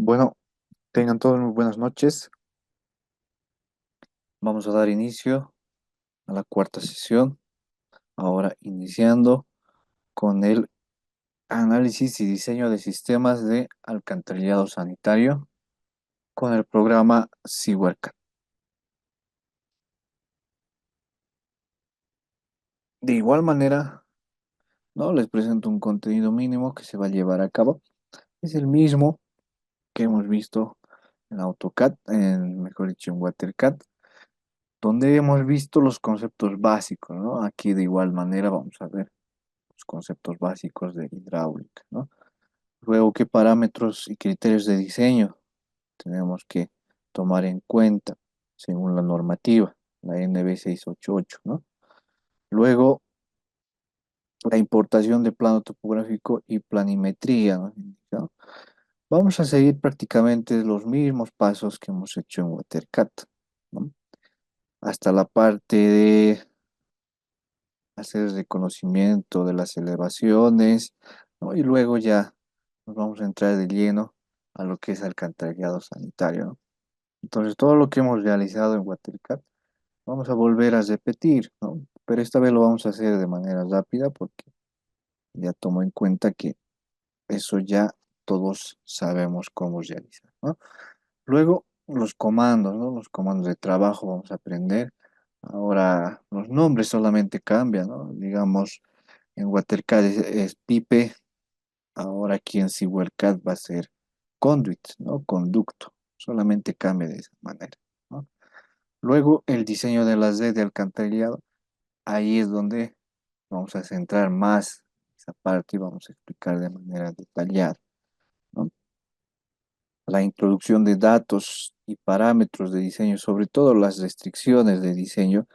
Bueno, tengan todos muy buenas noches. Vamos a dar inicio a la cuarta sesión. Ahora iniciando con el análisis y diseño de sistemas de alcantarillado sanitario con el programa SeaWorld. De igual manera, ¿no? Les presento un contenido mínimo que se va a llevar a cabo. Es el mismo que hemos visto en AutoCAD, mejor dicho, en WaterCAD, donde hemos visto los conceptos básicos, ¿no? Aquí de igual manera vamos a ver los conceptos básicos de hidráulica, ¿no? Luego, ¿qué parámetros y criterios de diseño tenemos que tomar en cuenta según la normativa, la NB 688, ¿no? Luego, la importación de plano topográfico y planimetría, ¿no? ¿No? Vamos a seguir prácticamente los mismos pasos que hemos hecho en WaterCAD, ¿no? Hasta la parte de hacer reconocimiento de las elevaciones, ¿no? Y luego ya nos vamos a entrar de lleno a lo que es alcantarillado sanitario, ¿no? Entonces, todo lo que hemos realizado en WaterCat vamos a volver a repetir, ¿no? Pero esta vez lo vamos a hacer de manera rápida porque ya tomo en cuenta que eso ya todos sabemos cómo realizar, ¿no? Luego, los comandos, ¿no? Los comandos de trabajo vamos a aprender. Ahora, los nombres solamente cambian, ¿no? Digamos, en WaterCat es pipe. Ahora aquí en SeaWorld va a ser conduit, ¿no? Conducto. Solamente cambia de esa manera, ¿no? Luego el diseño de la red de alcantarillado. Ahí es donde vamos a centrar más esa parte y vamos a explicar de manera detallada, ¿no? La introducción de datos y parámetros de diseño, sobre todo las restricciones de diseño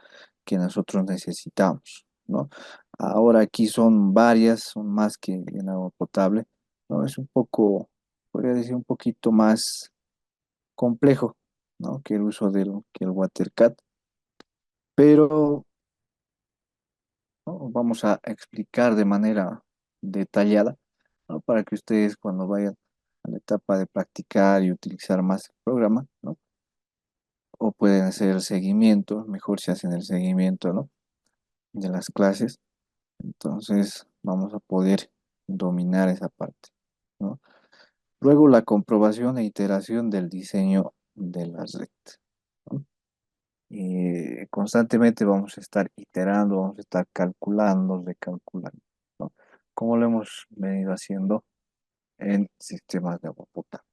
que nosotros necesitamos, ¿no? Ahora aquí son varias, son más que en agua potable, ¿no? Es un poco, podría decir, un poquito más complejo, ¿no? Que el uso que el WaterCat, pero ¿no? Vamos a explicar de manera detallada, ¿no? Para que ustedes cuando vayan a la etapa de practicar y utilizar más el programa, ¿no? O pueden hacer el seguimiento, mejor si hacen el seguimiento, ¿no? De las clases. Entonces vamos a poder dominar esa parte, ¿no? Luego la comprobación e iteración del diseño de la red, ¿no? Y constantemente vamos a estar iterando, vamos a estar calculando, recalculando, ¿no? Como lo hemos venido haciendo en sistemas de agua potable,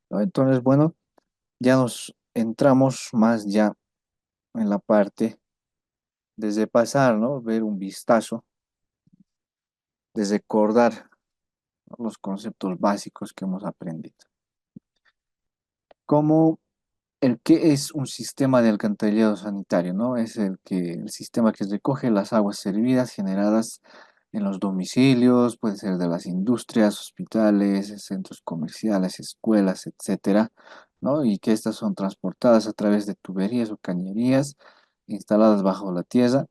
¿no? Entonces, bueno, ya nos entramos más ya en la parte desde pasar, ¿no? Ver un vistazo, desde recordar, ¿no? Los conceptos básicos que hemos aprendido. Como el que es un sistema de alcantarillado sanitario, ¿no? Es el sistema que recoge las aguas servidas generadas en los domicilios, puede ser de las industrias, hospitales, centros comerciales, escuelas, etcétera, ¿no? Y que estas son transportadas a través de tuberías o cañerías instaladas bajo la tierra,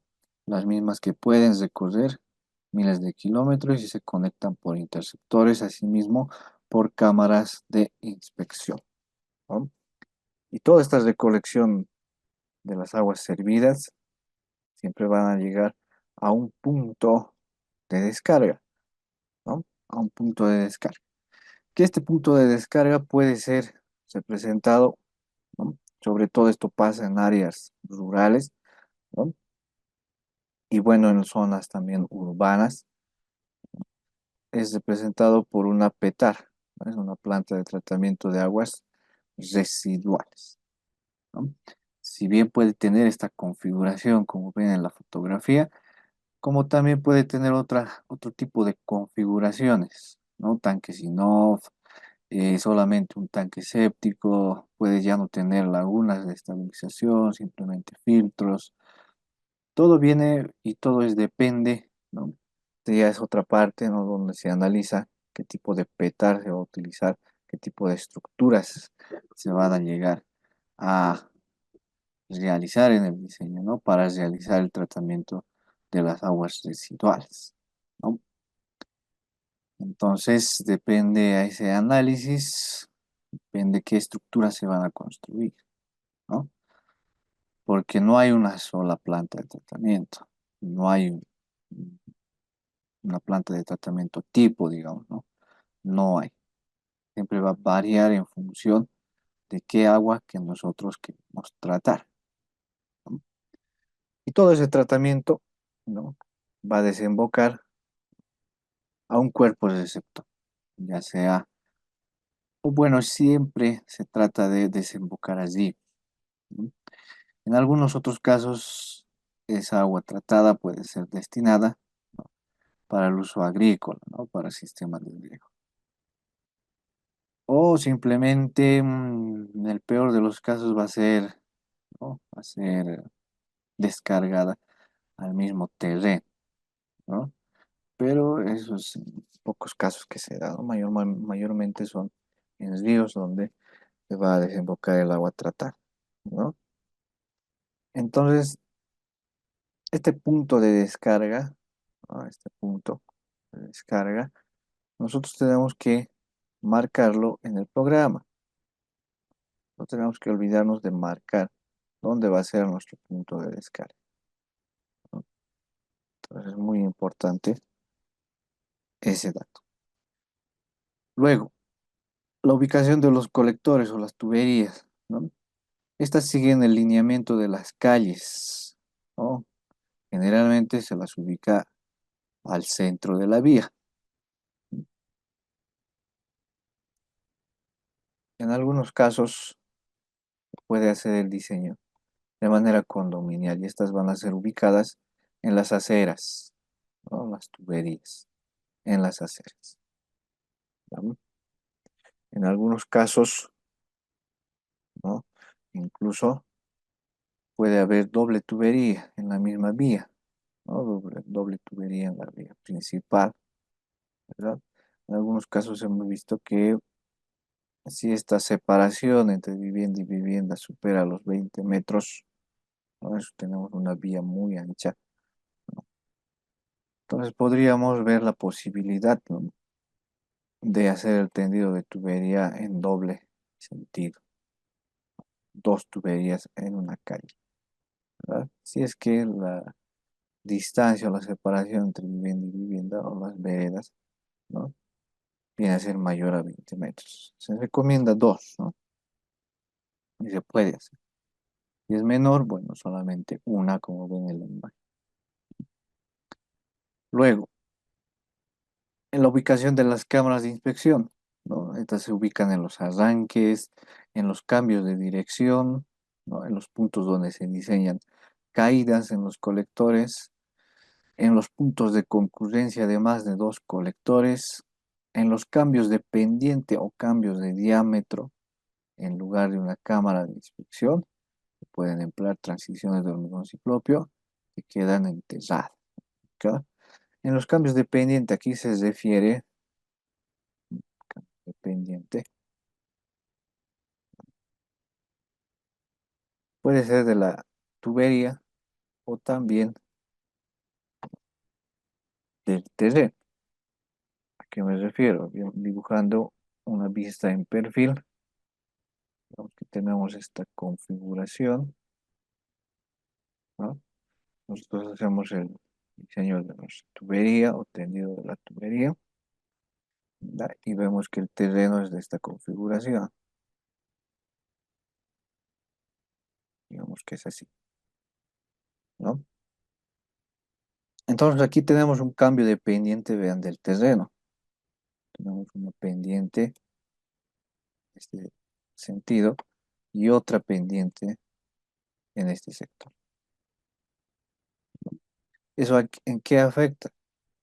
las mismas que pueden recorrer miles de kilómetros y se conectan por interceptores, asimismo por cámaras de inspección, ¿no? Y toda esta recolección de las aguas servidas siempre van a llegar a un punto de descarga, ¿no? A un punto de descarga. Que este punto de descarga puede ser representado, ¿no? Sobre todo esto pasa en áreas rurales, ¿no? Y bueno, en zonas también urbanas, es representado por una PETAR, ¿no? Es una planta de tratamiento de aguas residuales, ¿no? Si bien puede tener esta configuración, como ven en la fotografía, como también puede tener otro tipo de configuraciones, ¿no? Tanques in-off, solamente un tanque séptico, puede ya no tener lagunas de estabilización, simplemente filtros. Todo viene y todo es depende, ¿no? Ya es otra parte, ¿no? Donde se analiza qué tipo de petar se va a utilizar, qué tipo de estructuras se van a llegar a realizar en el diseño, ¿no? Para realizar el tratamiento de las aguas residuales, ¿no? Entonces, depende a ese análisis. depende qué estructuras se van a construir, ¿no? Porque no hay una sola planta de tratamiento, no hay una planta de tratamiento tipo, digamos, ¿no? No hay. Siempre va a variar en función de qué agua que nosotros queremos tratar, ¿no? Y todo ese tratamiento, ¿no? Va a desembocar a un cuerpo receptor, ya sea, o bueno, siempre se trata de desembocar allí, ¿no? En algunos otros casos, esa agua tratada puede ser destinada, ¿no? Para el uso agrícola, ¿no? Para sistemas de riego. O simplemente, en el peor de los casos, va a ser, ¿no? Va a ser descargada al mismo terreno, ¿no? Pero esos pocos casos que se dan, ¿no? Mayormente son en ríos donde se va a desembocar el agua tratada, ¿no? Entonces, este punto de descarga, ¿no? Este punto de descarga, nosotros tenemos que marcarlo en el programa. No tenemos que olvidarnos de marcar dónde va a ser nuestro punto de descarga, ¿no? Entonces, es muy importante ese dato. Luego, la ubicación de los colectores o las tuberías, ¿no? Estas siguen el lineamiento de las calles, ¿no? Generalmente se las ubica al centro de la vía. En algunos casos puede hacer el diseño de manera condominial y estas van a ser ubicadas en las aceras, ¿no? Las tuberías, en las aceras, ¿no? En algunos casos, ¿no? Incluso puede haber doble tubería en la misma vía, ¿no? Doble tubería en la vía principal, ¿verdad? En algunos casos hemos visto que si esta separación entre vivienda y vivienda supera los 20 metros, ¿no? Eso tenemos una vía muy ancha, ¿no? Entonces podríamos ver la posibilidad, ¿no? De hacer el tendido de tubería en doble sentido, dos tuberías en una calle, ¿verdad? Si es que la distancia o la separación entre vivienda y vivienda o las veredas, ¿no? Viene a ser mayor a 20 metros. Se recomienda dos, ¿no? Y se puede hacer. Si es menor, bueno, solamente una, como ven en la imagen. Luego, en la ubicación de las cámaras de inspección, ¿no? Estas se ubican en los arranques, en los cambios de dirección, ¿no? En los puntos donde se diseñan caídas en los colectores, en los puntos de concurrencia de más de dos colectores, en los cambios de pendiente o cambios de diámetro en lugar de una cámara de inspección. Se pueden emplear transiciones de hormigón ciclopio que quedan enterradas, ¿ok? En los cambios de pendiente, aquí se refiere de pendiente. Puede ser de la tubería o también del terreno. ¿A qué me refiero? Dibujando una vista en perfil. Digamos que tenemos esta configuración, ¿no? Nosotros hacemos el diseño de nuestra tubería o tendido de la tubería, ¿verdad? Y vemos que el terreno es de esta configuración. Digamos que es así, ¿no? Entonces aquí tenemos un cambio de pendiente, vean, del terreno. Tenemos una pendiente en este sentido y otra pendiente en este sector. ¿Eso en qué afecta?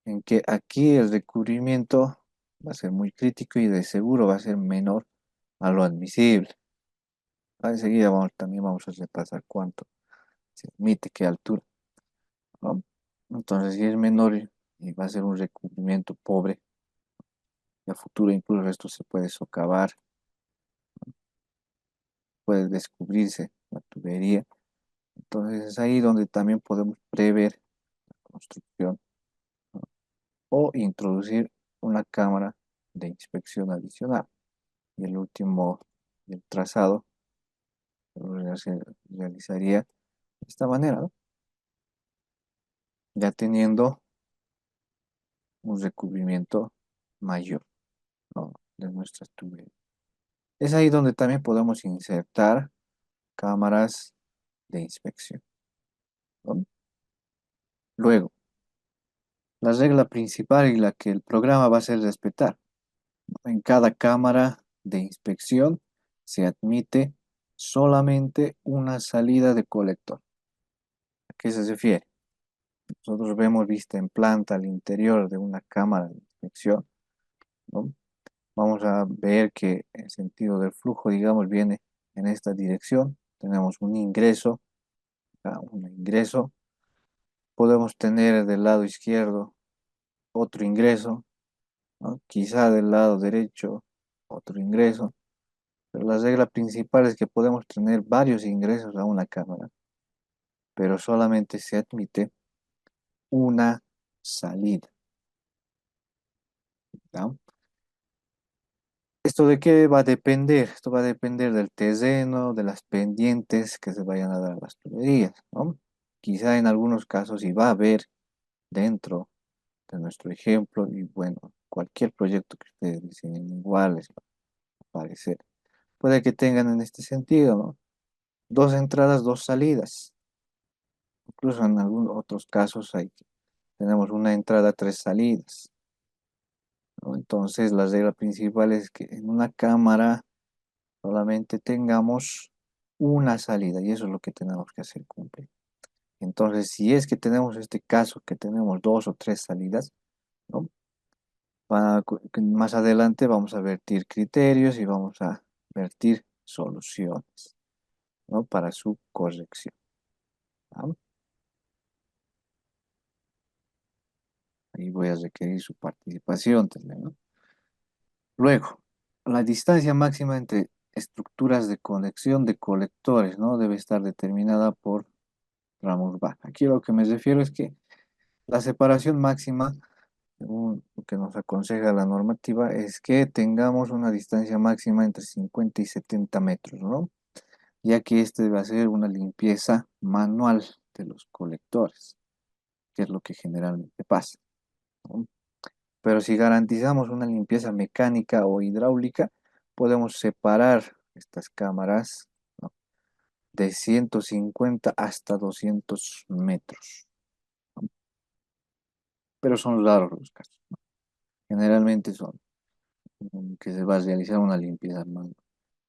En que aquí el recubrimiento va a ser muy crítico y de seguro va a ser menor a lo admisible. Enseguida también vamos a repasar cuánto se admite, qué altura, ¿no? Entonces, si es menor y va a ser un recubrimiento pobre, y a futuro incluso esto se puede socavar, puede descubrirse la tubería. Entonces, es ahí donde también podemos prever la construcción, ¿no? O introducir una cámara de inspección adicional. y el último, el trazado, se realizaría de esta manera, ¿no? Ya teniendo un recubrimiento mayor, ¿no? De nuestras tuberías. Es ahí donde también podemos insertar cámaras de inspección, ¿no? Luego, la regla principal y la que el programa va a hacer respetar. En cada cámara de inspección se admite solamente una salida de colector. ¿A qué se refiere? Nosotros vemos vista en planta al interior de una cámara de inspección, ¿no? Vamos a ver que el sentido del flujo, digamos, viene en esta dirección. Tenemos un ingreso, un ingreso. Podemos tener del lado izquierdo otro ingreso, ¿no? Quizá del lado derecho otro ingreso. Pero la regla principal es que podemos tener varios ingresos a una cámara, pero solamente se admite una salida, ¿no? ¿Esto de qué va a depender? Esto va a depender del terreno, de las pendientes que se vayan a dar a las tuberías, ¿no? Quizá en algunos casos sí va a haber dentro de nuestro ejemplo y bueno, cualquier proyecto que ustedes diseñen igual les va a parecer. Puede que tengan en este sentido, ¿no? Dos entradas, dos salidas. Incluso en algunos otros casos tenemos una entrada, tres salidas, ¿no? Entonces, la regla principal es que en una cámara solamente tengamos una salida y eso es lo que tenemos que hacer cumplir. Entonces, si es que tenemos este caso, que tenemos dos o tres salidas, ¿no? Que más adelante vamos a vertir criterios y vamos a vertir soluciones, ¿no? Para su corrección, ¿no? Ahí voy a requerir su participación también, ¿no? Luego, la distancia máxima entre estructuras de conexión de colectores, ¿no? Debe estar determinada por ramo urbano. Aquí lo que me refiero es que la separación máxima, según lo que nos aconseja la normativa, es que tengamos una distancia máxima entre 50 y 70 metros, ¿no? Ya que este va a ser una limpieza manual de los colectores, que es lo que generalmente pasa, ¿no? Pero si garantizamos una limpieza mecánica o hidráulica, podemos separar estas cámaras, ¿no? De 150 hasta 200 metros, ¿no? Pero son raros los casos, ¿no? Generalmente son que se va a realizar una limpieza manual.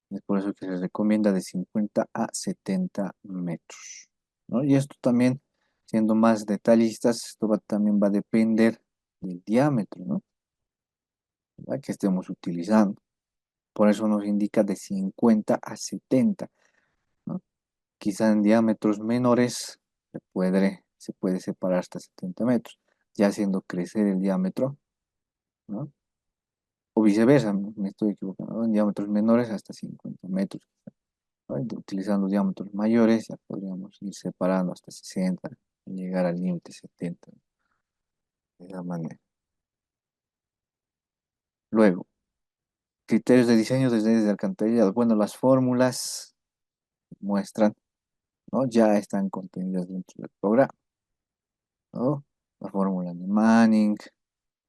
Es por eso que se recomienda de 50 a 70 metros, ¿no? Y esto también, siendo más detallistas, también va a depender del diámetro, ¿no? ¿Verdad? Que estemos utilizando. Por eso nos indica de 50 a 70, ¿no? Quizá en diámetros menores se puede separar hasta 70 metros, ya haciendo crecer el diámetro, ¿no? O viceversa, me estoy equivocando, ¿no? En diámetros menores hasta 50 metros, ¿no? Utilizando diámetros mayores ya podríamos ir separando hasta 60 y llegar al límite 70, de esa manera. Luego, criterios de diseño de redes de alcantarillado. Bueno, las fórmulas muestran, ¿no? Ya están contenidas dentro del programa, ¿no? La fórmula de Manning,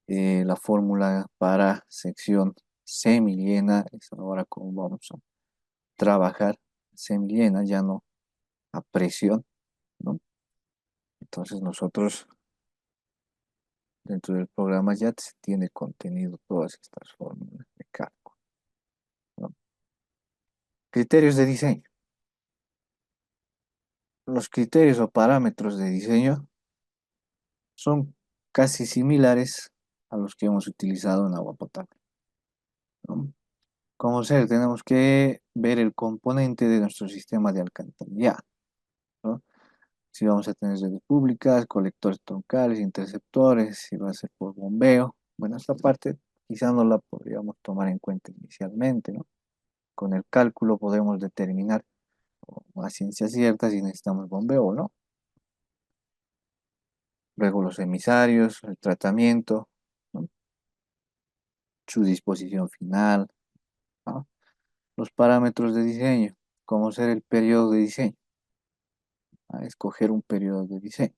la fórmula para sección semillena, es ahora como vamos a trabajar semillena, ya no a presión, ¿no? Entonces nosotros dentro del programa ya se tiene contenido todas estas fórmulas de cálculo, ¿no? Criterios de diseño. Los criterios o parámetros de diseño son casi similares a los que hemos utilizado en agua potable, ¿no? Como ser, tenemos que ver el componente de nuestro sistema de alcantarillado, ¿no? Si vamos a tener redes públicas, colectores troncales, interceptores, si va a ser por bombeo. Bueno, esta parte quizá no la podríamos tomar en cuenta inicialmente, ¿no? Con el cálculo podemos determinar a ciencia cierta si necesitamos bombeo o no. Luego los emisarios, el tratamiento, ¿no? Su disposición final, ¿no? Los parámetros de diseño, cómo ser el periodo de diseño, escoger un periodo de diseño.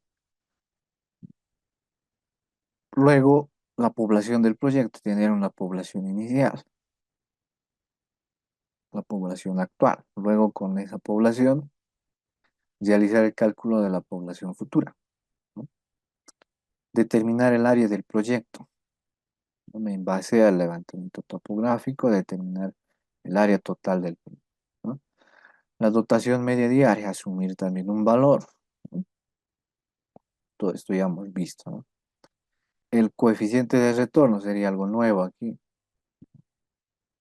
Luego, la población del proyecto, tener una población inicial, la población actual. Luego, con esa población, realizar el cálculo de la población futura, ¿no? Determinar el área del proyecto, ¿no? En base al levantamiento topográfico, determinar el área total del proyecto, ¿no? La dotación media diaria, asumir también un valor, ¿no? Todo esto ya hemos visto, ¿no? El coeficiente de retorno sería algo nuevo aquí.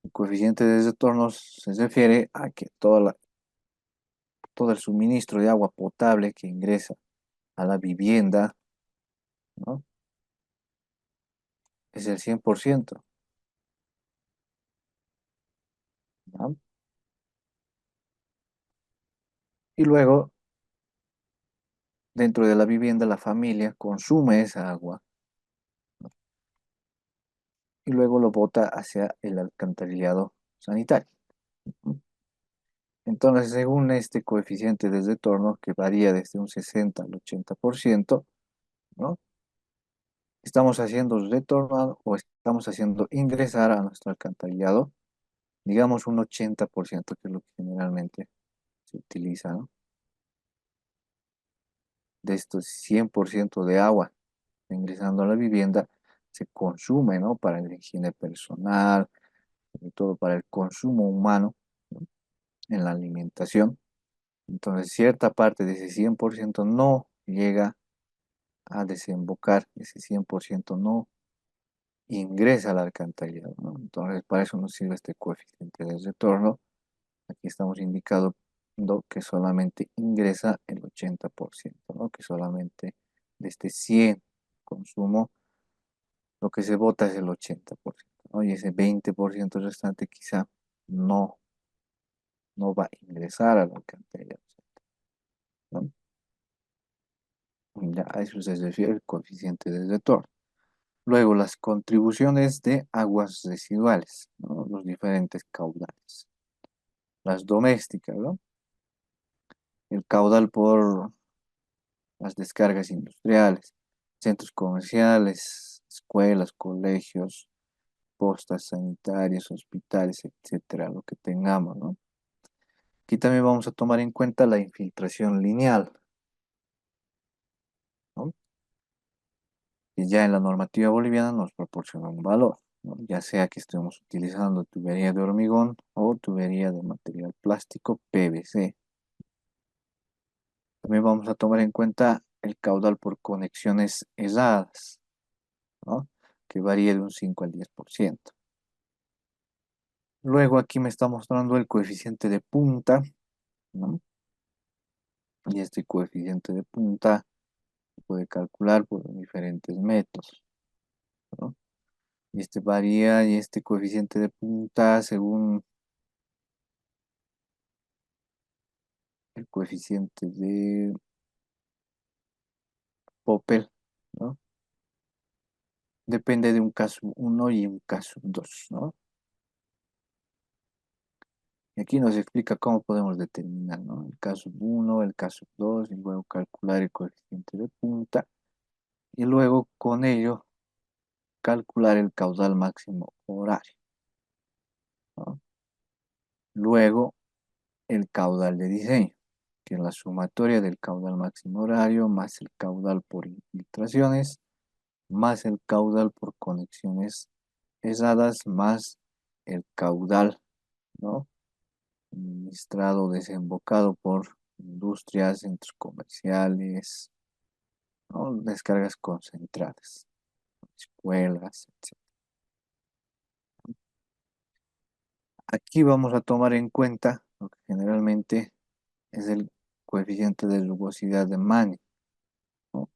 El coeficiente de retorno se refiere a que todo el suministro de agua potable que ingresa a la vivienda, ¿no? Es el 100%, ¿no? Y luego, dentro de la vivienda, la familia consume esa agua, ¿no? Y luego lo bota hacia el alcantarillado sanitario, ¿no? Entonces, según este coeficiente de retorno, que varía desde un 60 al 80%, ¿no? Estamos haciendo retornar o estamos haciendo ingresar a nuestro alcantarillado, digamos un 80%, que es lo que generalmente se utiliza, ¿no? De estos 100% de agua ingresando a la vivienda, se consume, ¿no? Para la higiene personal, sobre todo para el consumo humano, ¿no? En la alimentación. Entonces, cierta parte de ese 100% no llega a desembocar, ese 100% no ingresa al alcantarillado, ¿no? Entonces, para eso nos sirve este coeficiente de retorno. Aquí estamos indicando que solamente ingresa el 80%, ¿no? Que solamente de este 100 consumo, lo que se bota es el 80%, ¿no? Y ese 20% restante quizá no, no va a ingresar al alcantarillado, ¿no? Ya a eso se refiere el coeficiente de retorno. Luego, las contribuciones de aguas residuales, ¿no? Los diferentes caudales. Las domésticas, ¿no? El caudal por las descargas industriales, centros comerciales, escuelas, colegios, postas sanitarias, hospitales, etcétera, lo que tengamos, ¿no? Aquí también vamos a tomar en cuenta la infiltración lineal, ¿no? Y ya en la normativa boliviana nos proporciona un valor, ¿no? Ya sea que estemos utilizando tubería de hormigón o tubería de material plástico PVC. También vamos a tomar en cuenta el caudal por conexiones erradas, ¿no? Que varía de un 5 al 10%. Luego aquí me está mostrando el coeficiente de punta, ¿no? Y este coeficiente de punta se puede calcular por diferentes métodos, ¿no? Y este varía y este coeficiente de punta según el coeficiente de Popper, ¿no? Depende de un caso uno y un caso 2, ¿no? Y aquí nos explica cómo podemos determinar, ¿no? El caso uno, el caso 2 y luego calcular el coeficiente de punta y luego con ello calcular el caudal máximo horario, ¿no? Luego el caudal de diseño, que es la sumatoria del caudal máximo horario más el caudal por infiltraciones, más el caudal por conexiones pesadas, más el caudal, ¿no? Administrado, desembocado por industrias, centros comerciales, ¿no? Descargas concentradas, escuelas, etc. Aquí vamos a tomar en cuenta lo que generalmente es el coeficiente de rugosidad de Manning, ¿no?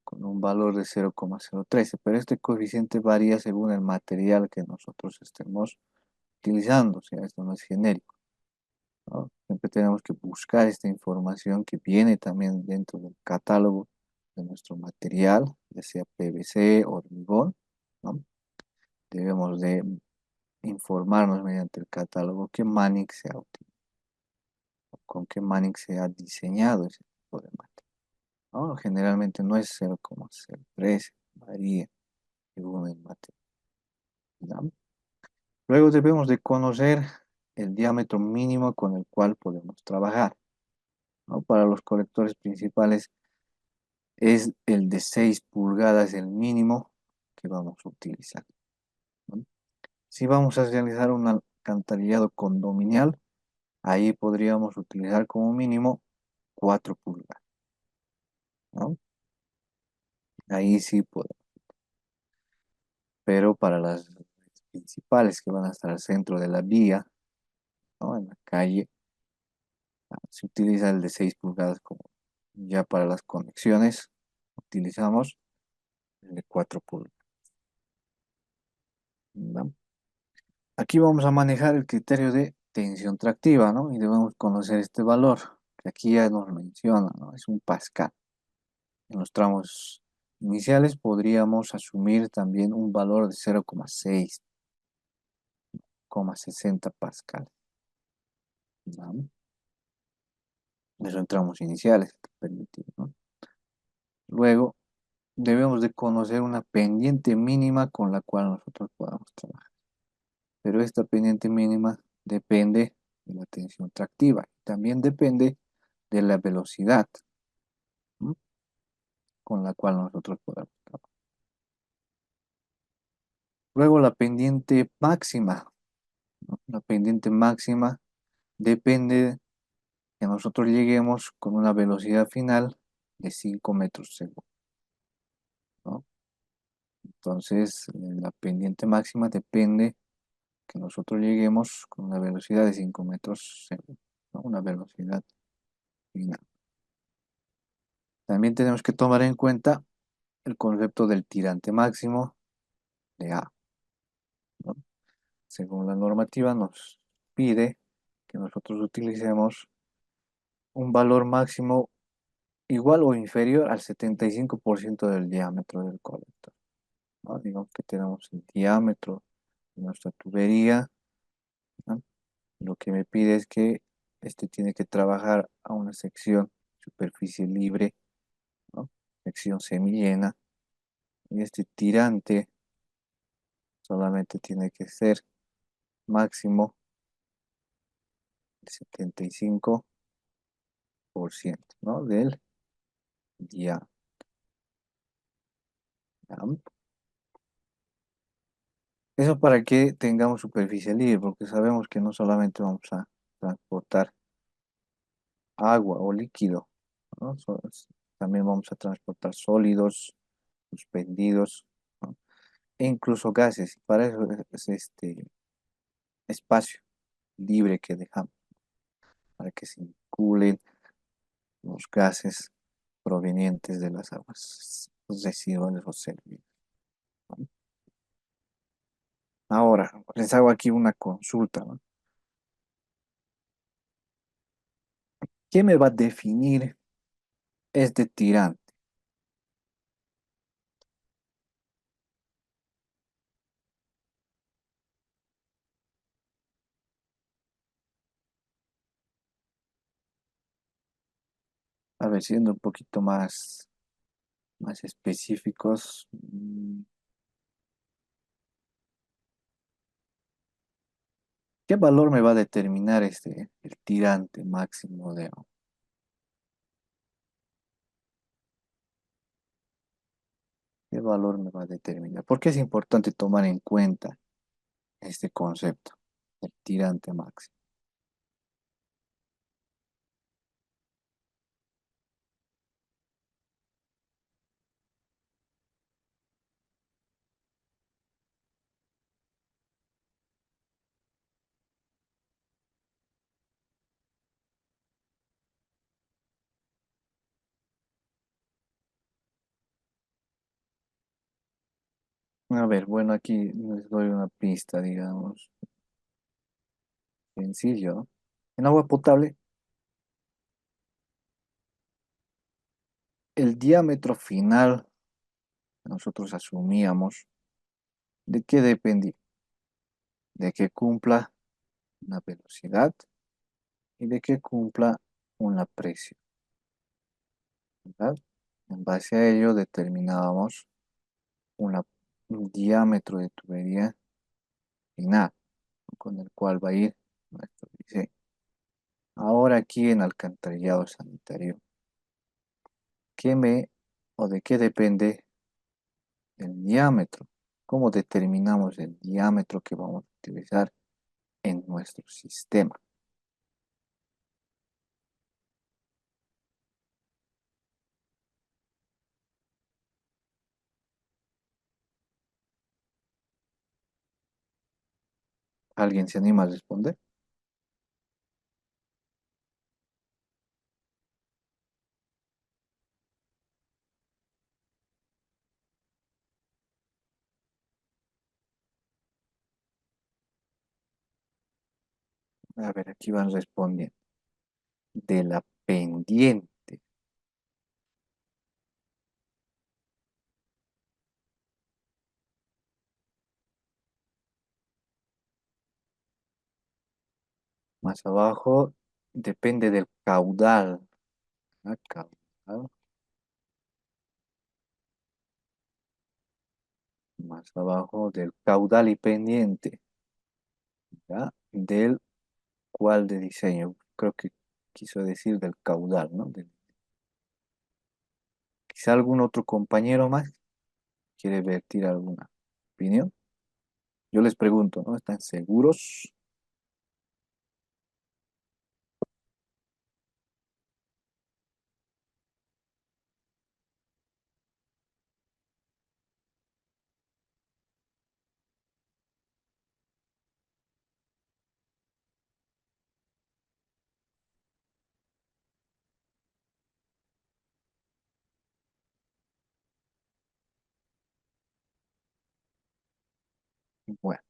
Con un valor de 0,013, pero este coeficiente varía según el material que nosotros estemos utilizando, o sea, esto no es genérico, ¿no? Siempre tenemos que buscar esta información que viene también dentro del catálogo de nuestro material, ya sea PVC o hormigón, ¿no? Debemos de informarnos mediante el catálogo qué Manning se ha utilizado, con qué Manning se ha diseñado ese tipo de mate. ¿No? Generalmente no es 0,03, varía según el mate. ¿No? Luego debemos de conocer el diámetro mínimo con el cual podemos trabajar. ¿No? Para los colectores principales es el de 6 pulgadas el mínimo que vamos a utilizar. ¿No? Si vamos a realizar un alcantarillado condominial, ahí podríamos utilizar como mínimo 4 pulgadas. ¿No? Ahí sí podemos. Pero para las principales que van a estar al centro de la vía, ¿no? En la calle, se utiliza el de 6 pulgadas como ya para las conexiones, utilizamos el de 4 pulgadas. ¿No? Aquí vamos a manejar el criterio de tensión tractiva, ¿no? Y debemos conocer este valor, que aquí ya nos menciona, ¿no? Es un pascal. En los tramos iniciales podríamos asumir también un valor de 0,6,60 pascal. ¿No? Eso en tramos iniciales, permitido, ¿no? Luego, debemos de conocer una pendiente mínima con la cual nosotros podamos trabajar. Pero esta pendiente mínima depende de la tensión tractiva. También depende de la velocidad, ¿no? Con la cual nosotros podamos trabajar. Luego la pendiente máxima, ¿no? La pendiente máxima depende que nosotros lleguemos con una velocidad final de 5 metros segundo, ¿no? Entonces, la pendiente máxima depende que nosotros lleguemos con una velocidad de 5 metros segundo, ¿no? Una velocidad final. También tenemos que tomar en cuenta el concepto del tirante máximo de A, ¿no? Según la normativa nos pide que nosotros utilicemos un valor máximo igual o inferior al 75% del diámetro del colector, ¿no? Digamos que tenemos el diámetro de nuestra tubería, ¿no? Lo que me pide es que este tiene que trabajar a una sección superficie libre, ¿no? Sección semillena, y este tirante solamente tiene que ser máximo el 75%, ¿no? Del diámetro. Eso para que tengamos superficie libre, porque sabemos que no solamente vamos a transportar agua o líquido, ¿no? También vamos a transportar sólidos, suspendidos, ¿no? E incluso gases. Para eso es este espacio libre que dejamos, para que circulen los gases provenientes de las aguas residuales o servidas, ¿no? Ahora, les hago aquí una consulta, ¿no? ¿Qué me va a definir este tirante? A ver, siendo un poquito más específicos, ¿qué valor me va a determinar el tirante máximo de agua? ¿Qué valor me va a determinar? ¿Por qué es importante tomar en cuenta este concepto, el tirante máximo? A ver, bueno, aquí les doy una pista, digamos, sencillo, ¿no? En agua potable, el diámetro final que nosotros asumíamos, ¿de qué dependía? de que cumpla una velocidad y de que cumpla una presión, ¿verdad? En base a ello determinábamos una- un diámetro de tubería final con el cual va a ir nuestro diseño. Ahora aquí en alcantarillado sanitario, ¿qué me o de qué depende el diámetro? ¿Cómo determinamos el diámetro que vamos a utilizar en nuestro sistema? ¿Alguien se anima a responder? A ver, aquí van respondiendo. De la pendiente, más abajo, depende del caudal. Ah, caudal, más abajo del caudal y pendiente, ¿ya? Del cual de diseño. Creo que quiso decir del caudal, ¿no? Quizá algún otro compañero más quiere vertir alguna opinión. Yo les pregunto, ¿no? ¿Están seguros? Bueno,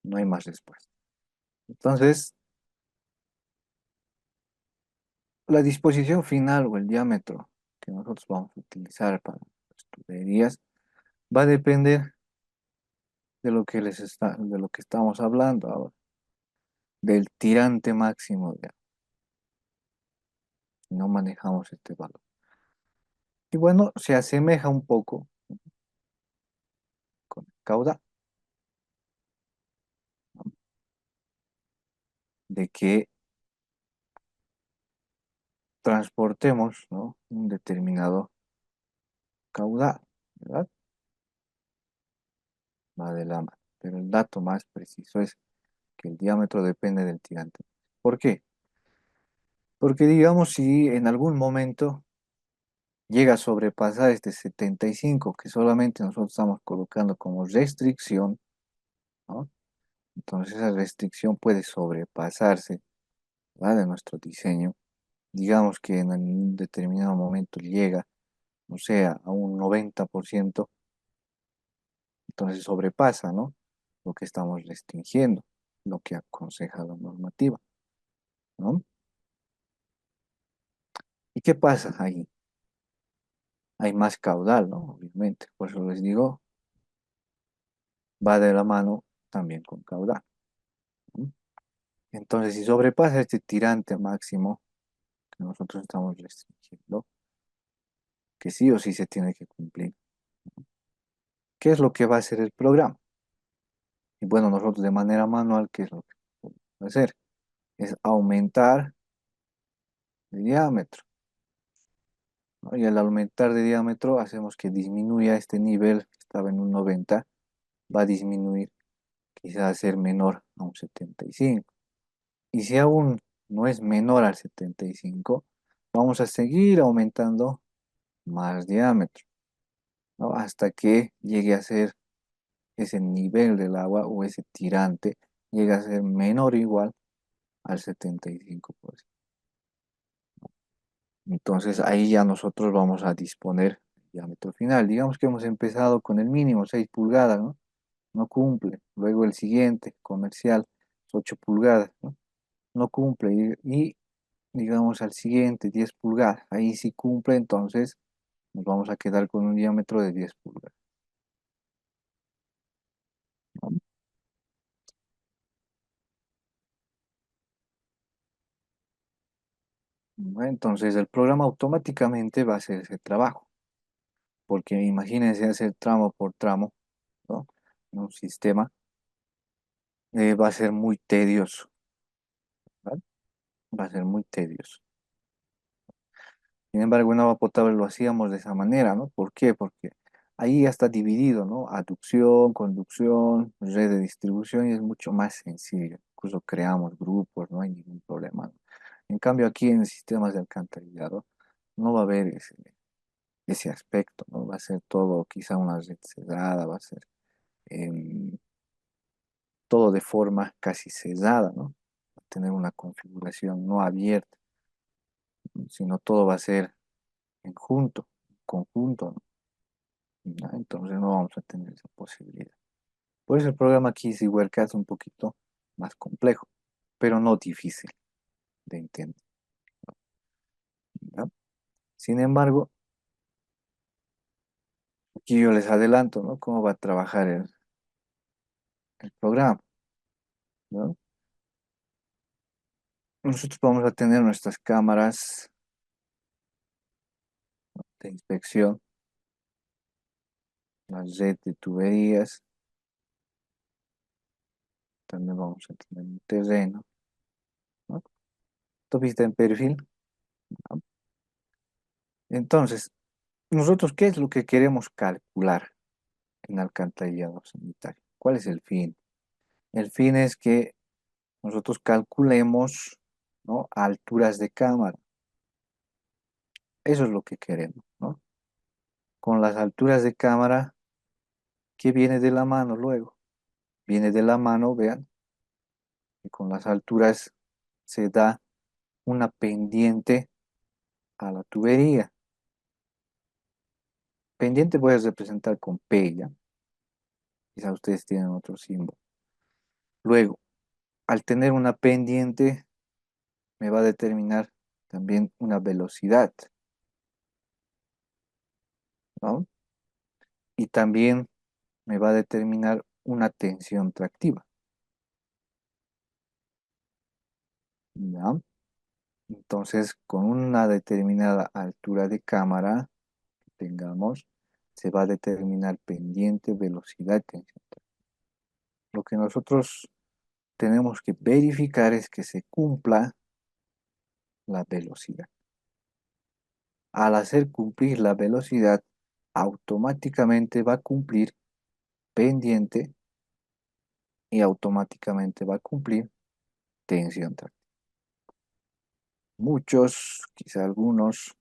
no hay más respuesta. Entonces, la disposición final o el diámetro que nosotros vamos a utilizar para las tuberías va a depender de lo que de lo que estamos hablando ahora, del tirante máximo de no manejamos este valor. Y bueno, se asemeja un poco con el caudal, ¿no? De que transportemos, ¿no? Un determinado caudal, ¿verdad? Va de la mano. Pero el dato más preciso es que el diámetro depende del tirante. ¿Por qué? Porque digamos si en algún momento llega a sobrepasar este 75 que solamente nosotros estamos colocando como restricción, ¿no? Entonces esa restricción puede sobrepasarse, ¿verdad? De nuestro diseño. Digamos que en un determinado momento llega, o sea, a un 90%, entonces sobrepasa, ¿no? Lo que estamos restringiendo, lo que aconseja la normativa, ¿no? ¿Y qué pasa ahí? Hay más caudal, ¿no? Obviamente, por eso les digo, va de la mano también con caudal, ¿no? Entonces, si sobrepasa este tirante máximo que nosotros estamos restringiendo, que sí o sí se tiene que cumplir, ¿qué es lo que va a hacer el programa? Y bueno, nosotros de manera manual, ¿qué es lo que podemos hacer? Es aumentar el diámetro, ¿no? Y al aumentar de diámetro hacemos que disminuya este nivel que estaba en un 90, va a disminuir, quizás a ser menor a un 75. Y si aún no es menor al 75, vamos a seguir aumentando más diámetro, ¿no? Hasta que llegue a ser ese nivel del agua o ese tirante, llegue a ser menor o igual al 75%. Entonces ahí ya nosotros vamos a disponer el diámetro final. Digamos que hemos empezado con el mínimo, 6 pulgadas, ¿no? No cumple. Luego el siguiente, comercial, es 8 pulgadas, ¿no? No cumple. Y digamos al siguiente, 10 pulgadas. Ahí sí cumple, entonces nos vamos a quedar con un diámetro de 10 pulgadas, ¿no? ¿no? Entonces el programa automáticamente va a hacer ese trabajo, porque imagínense hacer tramo por tramo, ¿no? En un sistema va a ser muy tedioso, ¿verdad? Va a ser muy tedioso. Sin embargo, en agua potable lo hacíamos de esa manera, ¿no? ¿Por qué? Porque ahí ya está dividido, ¿no? Aducción, conducción, red de distribución y es mucho más sencillo. Incluso creamos grupos, no hay ningún problema, ¿no? En cambio, aquí en sistemas de alcantarillado no va a haber ese aspecto, ¿no? Va a ser todo quizá una red cerrada, va a ser em, todo de forma casi cerrada, ¿no? Va a tener una configuración no abierta, sino todo va a ser en conjunto, ¿no? ¿No? Entonces no vamos a tener esa posibilidad. Por eso el programa aquí es igual que es un poquito más complejo, pero no difícil de entender, ¿no? Sin embargo, aquí yo les adelanto, ¿no? Cómo va a trabajar el programa, ¿no? Nosotros vamos a tener nuestras cámaras de inspección, la red de tuberías, también vamos a tener un terreno, ¿no? Esto vista en perfil, ¿no? Entonces, nosotros, ¿qué es lo que queremos calcular en alcantarillado sanitario? ¿Cuál es el fin? El fin es que nosotros calculemos, ¿no? Alturas de cámara. Eso es lo que queremos, ¿no? Con las alturas de cámara, ¿qué viene de la mano luego? Viene de la mano, vean, que con las alturas se da una pendiente a la tubería. Pendiente voy a representar con P, ¿ya? Quizá ustedes tienen otro símbolo. Luego, al tener una pendiente, me va a determinar también una velocidad, ¿no? Y también me va a determinar una tensión tractiva, ¿ya? Entonces, con una determinada altura de cámara que tengamos, se va a determinar pendiente, velocidad, tensión. Lo que nosotros tenemos que verificar es que se cumpla la velocidad. Al hacer cumplir la velocidad, automáticamente va a cumplir pendiente y automáticamente va a cumplir tensión tractiva. Muchos, quizá algunos,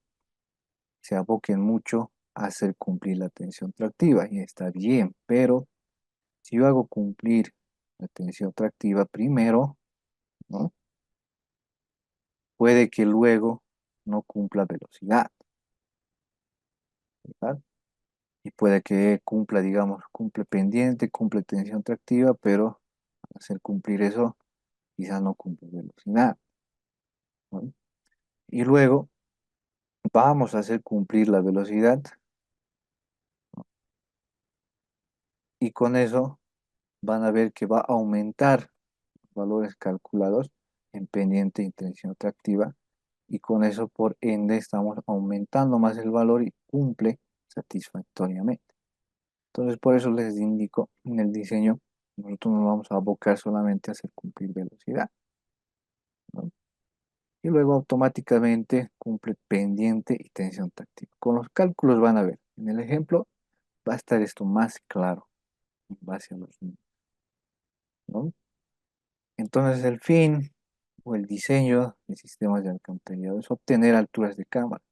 se aboquen mucho a hacer cumplir la tensión tractiva y está bien, pero si yo hago cumplir la tensión tractiva primero, ¿no? Puede que luego no cumpla velocidad, ¿verdad? Y puede que cumpla, digamos, cumple pendiente, cumple tensión tractiva, pero al hacer cumplir eso, quizá no cumple velocidad, ¿no? Y luego vamos a hacer cumplir la velocidad, ¿no? Y con eso van a ver que va a aumentar valores calculados en pendiente y tensión tractiva y con eso por ende estamos aumentando más el valor y cumple satisfactoriamente. Entonces por eso les indico en el diseño, nosotros nos vamos a abocar solamente a hacer cumplir velocidad, ¿no? Y luego automáticamente cumple pendiente y tensión tractiva. Con los cálculos van a ver, en el ejemplo va a estar esto más claro en base a los números, ¿no? Entonces el fin o el diseño de sistemas de alcantarillado es obtener alturas de cámara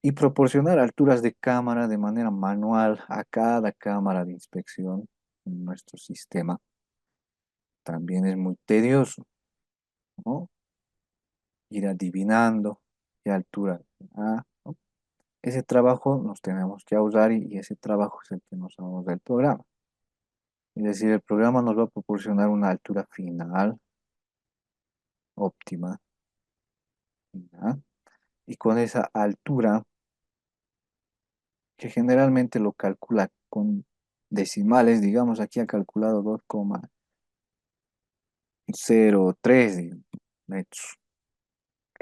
y proporcionar alturas de cámara de manera manual a cada cámara de inspección en nuestro sistema. También es muy tedioso, ¿no? Ir adivinando qué altura, ¿no? Ese trabajo nos tenemos que ahorrar y ese trabajo es el que nos ahorra el programa. Es decir, el programa nos va a proporcionar una altura final óptima, ¿ya? Y con esa altura que generalmente lo calcula con decimales, digamos, aquí ha calculado 2,03 metros.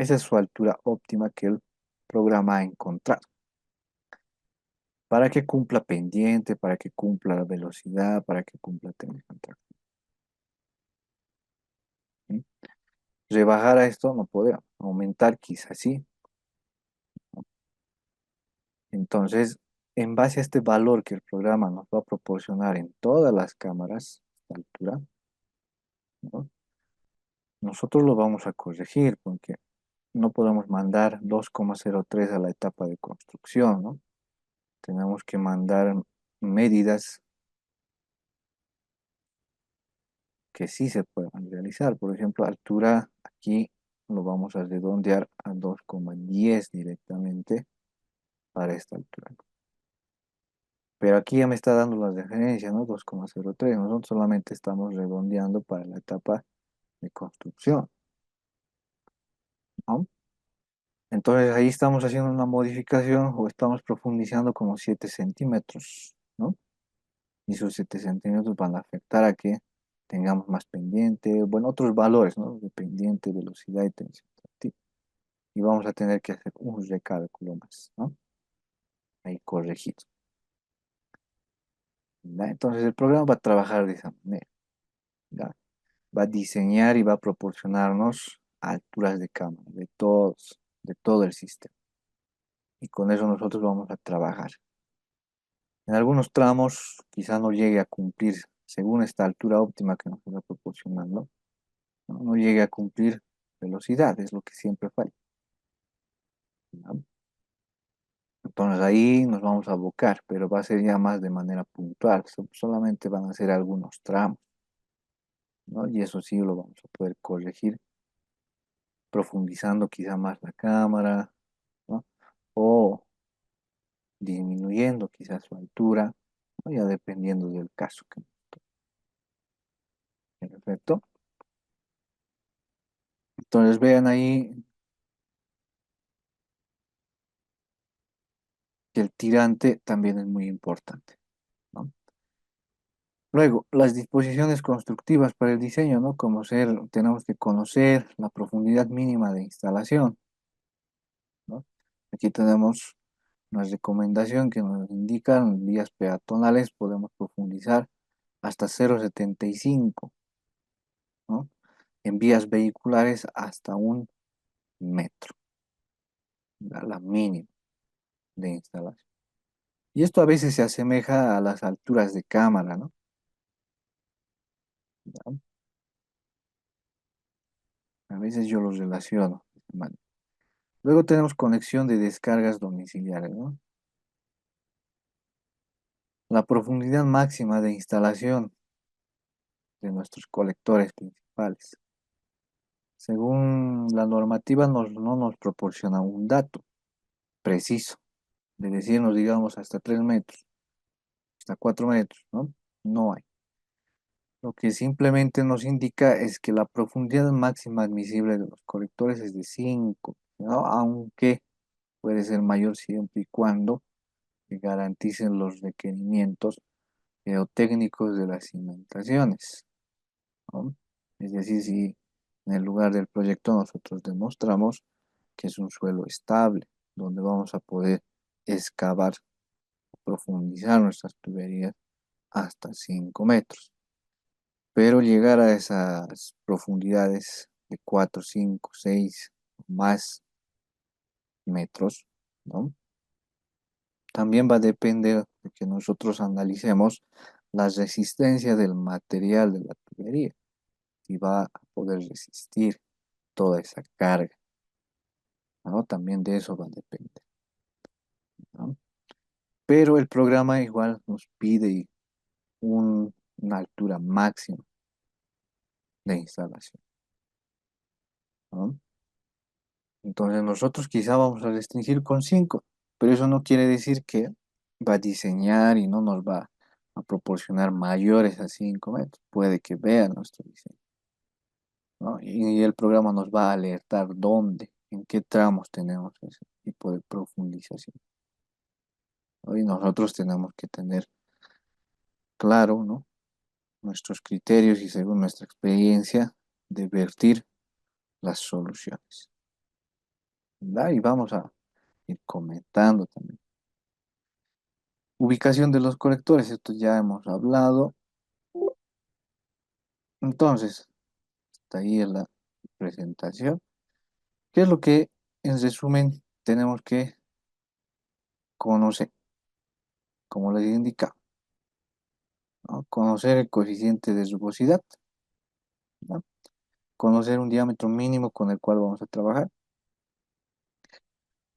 Esa es su altura óptima que el programa ha encontrado. Para que cumpla pendiente, para que cumpla la velocidad, para que cumpla tener contacto. ¿Sí? Rebajar a esto no podemos, aumentar quizás sí. Entonces, en base a este valor que el programa nos va a proporcionar en todas las cámaras, esta altura, ¿no? Nosotros lo vamos a corregir porque no podemos mandar 2,03 a la etapa de construcción, ¿no? Tenemos que mandar medidas que sí se puedan realizar. Por ejemplo, altura, aquí lo vamos a redondear a 2,10 directamente para esta altura. Pero aquí ya me está dando la referencia, ¿no? 2,03. Nosotros solamente estamos redondeando para la etapa de construcción, ¿no? Entonces ahí estamos haciendo una modificación o estamos profundizando como 7 centímetros, ¿no? Y esos 7 centímetros van a afectar a que tengamos más pendiente, bueno, otros valores, ¿no? De pendiente, velocidad y tensión. Y vamos a tener que hacer un recálculo más, ¿no? Ahí corregido. ¿Ya? Entonces el programa va a trabajar de esa manera, ¿ya? Va a diseñar y va a proporcionarnos alturas de cámara de todo el sistema. Y con eso nosotros vamos a trabajar. En algunos tramos quizá no llegue a cumplir, según esta altura óptima que nos va proporcionando, no llegue a cumplir velocidad, es lo que siempre falla, ¿no? Entonces ahí nos vamos a abocar, pero va a ser ya más de manera puntual, solamente van a ser algunos tramos, ¿no? Y eso sí lo vamos a poder corregir profundizando quizá más la cámara, ¿no? O disminuyendo quizás su altura, ¿no? Ya dependiendo del caso que nos toque. Perfecto. Entonces vean ahí que el tirante también es muy importante, ¿no? Luego, las disposiciones constructivas para el diseño, ¿no? Como ser, tenemos que conocer la profundidad mínima de instalación, ¿no? Aquí tenemos una recomendación que nos indica en vías peatonales podemos profundizar hasta 0,75, ¿no? En vías vehiculares hasta 1 metro, la mínima de instalación. Y esto a veces se asemeja a las alturas de cámara, ¿no? ¿Ya? A veces yo los relaciono de esta manera. Luego tenemos conexión de descargas domiciliares, ¿no? La profundidad máxima de instalación de nuestros colectores principales. Según la normativa, no nos proporciona un dato preciso de decirnos, digamos, hasta 3 metros, hasta 4 metros, ¿no? No hay. Lo que simplemente nos indica es que la profundidad máxima admisible de los colectores es de 5, ¿no? Aunque puede ser mayor siempre y cuando se garanticen los requerimientos geotécnicos de las cimentaciones, ¿no? Es decir, si en el lugar del proyecto nosotros demostramos que es un suelo estable, donde vamos a poder excavar, profundizar nuestras tuberías hasta 5 metros. Pero llegar a esas profundidades de 4, 5, 6 o más metros, ¿no? También va a depender de que nosotros analicemos la resistencia del material de la tubería, si va a poder resistir toda esa carga, ¿no? También de eso va a depender, ¿no? Pero el programa igual nos pide una altura máxima de instalación, ¿no? Entonces nosotros quizá vamos a restringir con 5, pero eso no quiere decir que va a diseñar y no nos va a proporcionar mayores a 5 metros. Puede que vea nuestro diseño, ¿no? Y el programa nos va a alertar dónde, en qué tramos tenemos ese tipo de profundización, ¿no? Y nosotros tenemos que tener claro, ¿no? Nuestros criterios y según nuestra experiencia de vertir las soluciones. ¿verdad? Y vamos a ir comentando también. Ubicación de los colectores, esto ya hemos hablado. Entonces, hasta ahí es la presentación. ¿Qué es lo que, en resumen, tenemos que conocer? Como les indica, ¿no? Conocer el coeficiente de rugosidad, ¿no? Conocer un diámetro mínimo con el cual vamos a trabajar,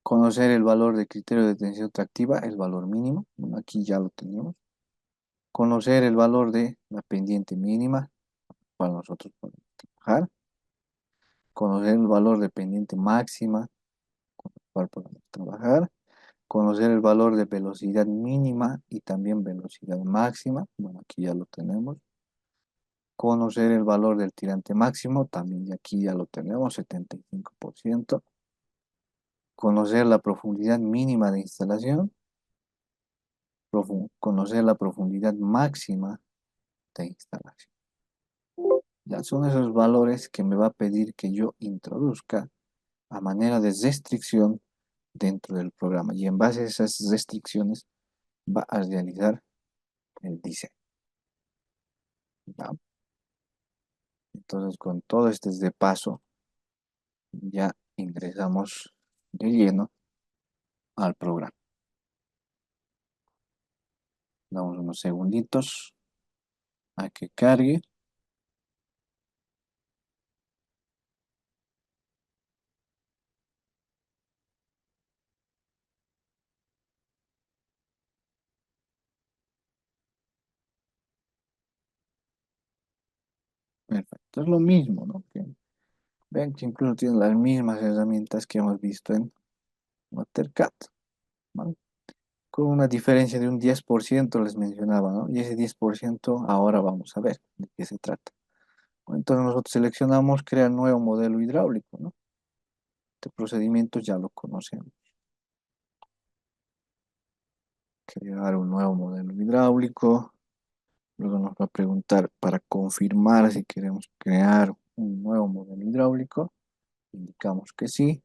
conocer el valor de criterio de tensión tractiva, el valor mínimo, bueno, aquí ya lo tenemos, conocer el valor de la pendiente mínima, para nosotros podemos trabajar, conocer el valor de pendiente máxima, con el cual podemos trabajar, conocer el valor de velocidad mínima y también velocidad máxima, bueno, aquí ya lo tenemos, conocer el valor del tirante máximo, también aquí ya lo tenemos, 75%, conocer la profundidad mínima de instalación, conocer la profundidad máxima de instalación. Ya son esos valores que me va a pedir que yo introduzca a manera de restricción dentro del programa y en base a esas restricciones va a realizar el diseño, ¿va? Entonces con todo este de paso ya ingresamos de lleno al programa. Damos unos segunditos a que cargue. Perfecto, es lo mismo, ¿no? Vean que incluso tiene las mismas herramientas que hemos visto en AutoCAD, ¿vale? Con una diferencia de un 10% les mencionaba, ¿no? Y ese 10% ahora vamos a ver de qué se trata. Bueno, entonces nosotros seleccionamos crear nuevo modelo hidráulico, ¿no? Este procedimiento ya lo conocemos. Crear un nuevo modelo hidráulico. Luego nos va a preguntar para confirmar si queremos crear un nuevo modelo hidráulico. Indicamos que sí.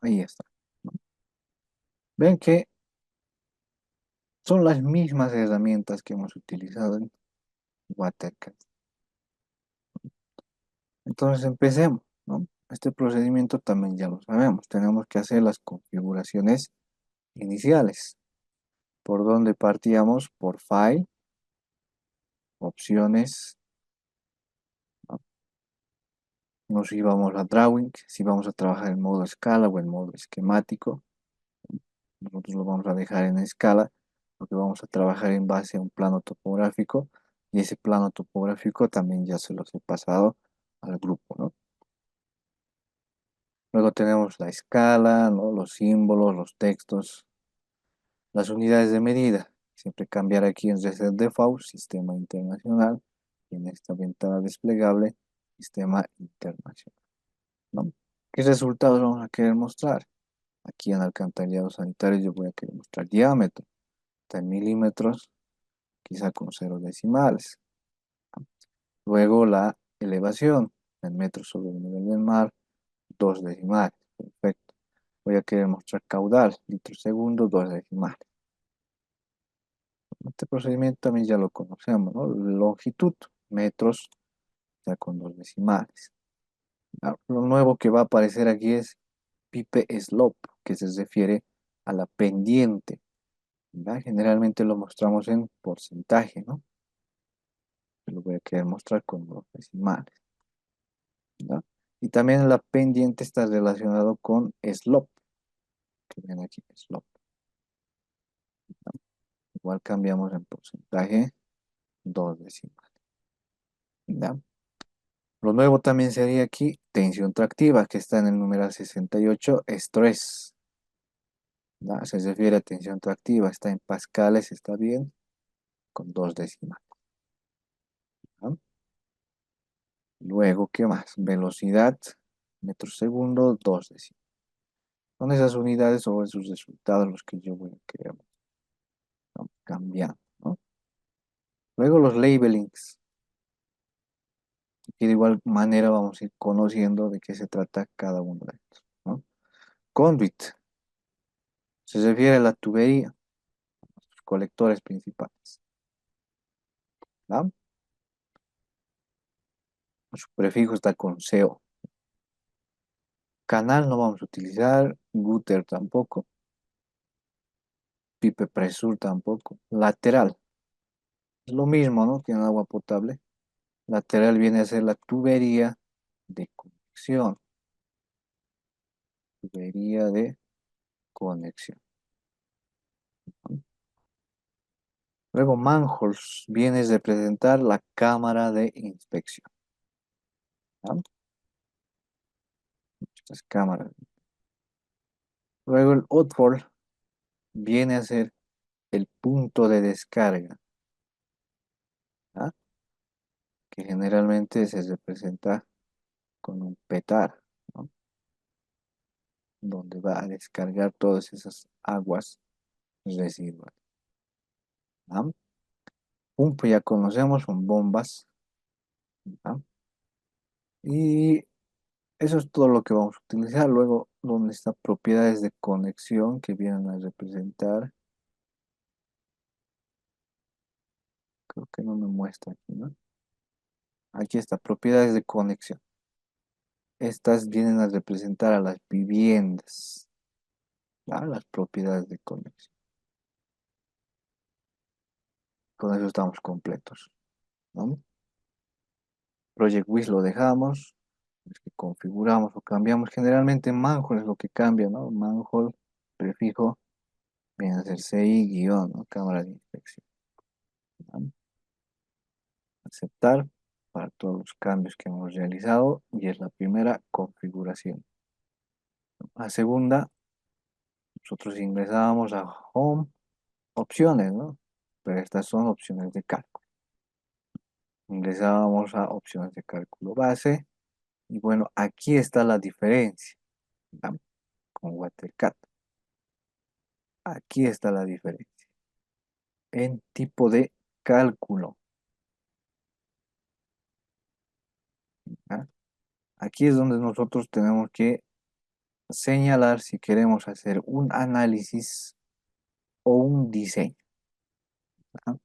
Ahí está, ¿no? Ven que son las mismas herramientas que hemos utilizado en WaterCat. Entonces empecemos, ¿no? Este procedimiento también ya lo sabemos. Tenemos que hacer las configuraciones iniciales. ¿Por dónde partíamos? Por File, Opciones, ¿no? Nos íbamos a Drawing, si vamos a trabajar en modo escala o en modo esquemático. Nosotros lo vamos a dejar en escala porque vamos a trabajar en base a un plano topográfico y ese plano topográfico también ya se los he pasado al grupo, ¿no? Luego tenemos la escala, ¿no? Los símbolos, los textos, las unidades de medida. Siempre cambiar aquí en Reset Default, Sistema Internacional, y en esta ventana desplegable, Sistema Internacional, ¿no? ¿Qué resultados vamos a querer mostrar? Aquí en alcantarillado sanitario yo voy a querer mostrar diámetro, está en milímetros, quizá con ceros decimales. Luego la elevación, en metros sobre el nivel del mar, dos decimales. Perfecto. Voy a querer mostrar caudal, litros segundo, dos decimales. Este procedimiento también ya lo conocemos, ¿no? Longitud, metros, ya con dos decimales. Lo nuevo que va a aparecer aquí es pipe slope, que se refiere a la pendiente, ¿verdad? Generalmente lo mostramos en porcentaje, ¿no? Yo lo voy a querer mostrar con dos decimales, ¿verdad? Y también la pendiente está relacionado con slope, que ven aquí, slope, ¿no? Igual cambiamos en porcentaje, dos decimales, ¿verdad? Lo nuevo también sería aquí tensión tractiva, que está en el numeral 68, estrés. ¿Ya? Se refiere a tensión tractiva, está en pascales, está bien, con dos décimas. ¿Ya? Luego, ¿qué más? Velocidad, metro segundo, dos décimas. Son esas unidades o esos resultados los que yo voy a querer, ¿no? Cambiar, ¿no? Luego los labelings, que de igual manera vamos a ir conociendo de qué se trata cada uno de estos, ¿no? Conduit, se refiere a la tubería, los colectores principales, ¿no? Su prefijo está con CO. Canal no vamos a utilizar, gutter tampoco, pipe presur tampoco. Lateral, es lo mismo, ¿no? Que en agua potable. Lateral viene a ser la tubería de conexión. Tubería de conexión. ¿No? Luego, manholes viene a representar la cámara de inspección. ¿No? Estas cámaras. Luego, el outfall viene a ser el punto de descarga, ¿ah? Que generalmente se representa con un petar, ¿no? Donde va a descargar todas esas aguas residuales. ¿Ah? Pump ya conocemos, son bombas. ¿Ah? Y eso es todo lo que vamos a utilizar. Luego, donde está propiedades de conexión que vienen a representar, creo que no me muestra aquí, ¿no? Aquí está, propiedades de conexión. Estas vienen a representar a las viviendas, ¿ah? Las propiedades de conexión. Con eso estamos completos, ¿no? Project Wiz lo dejamos, es que configuramos o cambiamos. Generalmente Manhole es lo que cambia, ¿no? Manhole, prefijo, viene a ser CI, guión, ¿no? Cámara de inspección. ¿No? Aceptar para todos los cambios que hemos realizado y es la primera configuración. La segunda, nosotros ingresábamos a Home, opciones, ¿no? Pero estas son opciones de cálculo. Ingresábamos a opciones de cálculo base y bueno, aquí está la diferencia, ¿no? Con WaterCAD. Aquí está la diferencia. En tipo de cálculo. ¿Ah? Aquí es donde nosotros tenemos que señalar si queremos hacer un análisis o un diseño. ¿Ah?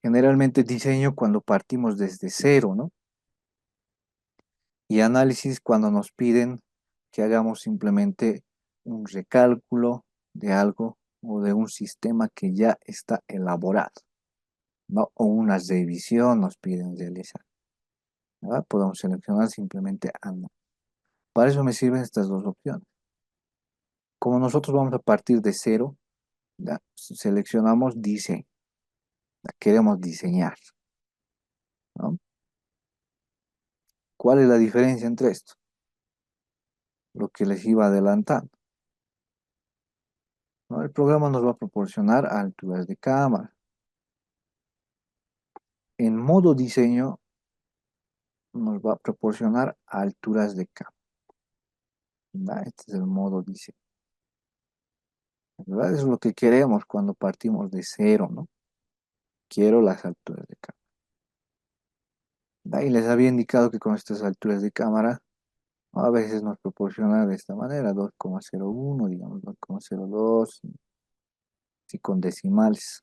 Generalmente diseño cuando partimos desde cero, ¿no? Y análisis cuando nos piden que hagamos simplemente un recálculo de algo o de un sistema que ya está elaborado, ¿no? O una revisión nos piden realizar. ¿Verdad? Podemos seleccionar simplemente análisis. Para eso me sirven estas dos opciones. Como nosotros vamos a partir de cero, ¿ya? Seleccionamos diseño. ¿Ya? Queremos diseñar, ¿no? ¿Cuál es la diferencia entre esto? Lo que les iba adelantando, ¿no? El programa nos va a proporcionar alturas de cámara. En modo diseño nos va a proporcionar alturas de cámara. ¿Ya? Este es el modo diseño. ¿Verdad? Eso es lo que queremos cuando partimos de cero, ¿no? Quiero las alturas de cámara. ¿Ya? Y les había indicado que con estas alturas de cámara a veces nos proporciona de esta manera, 2,01, digamos 2,02, si con decimales.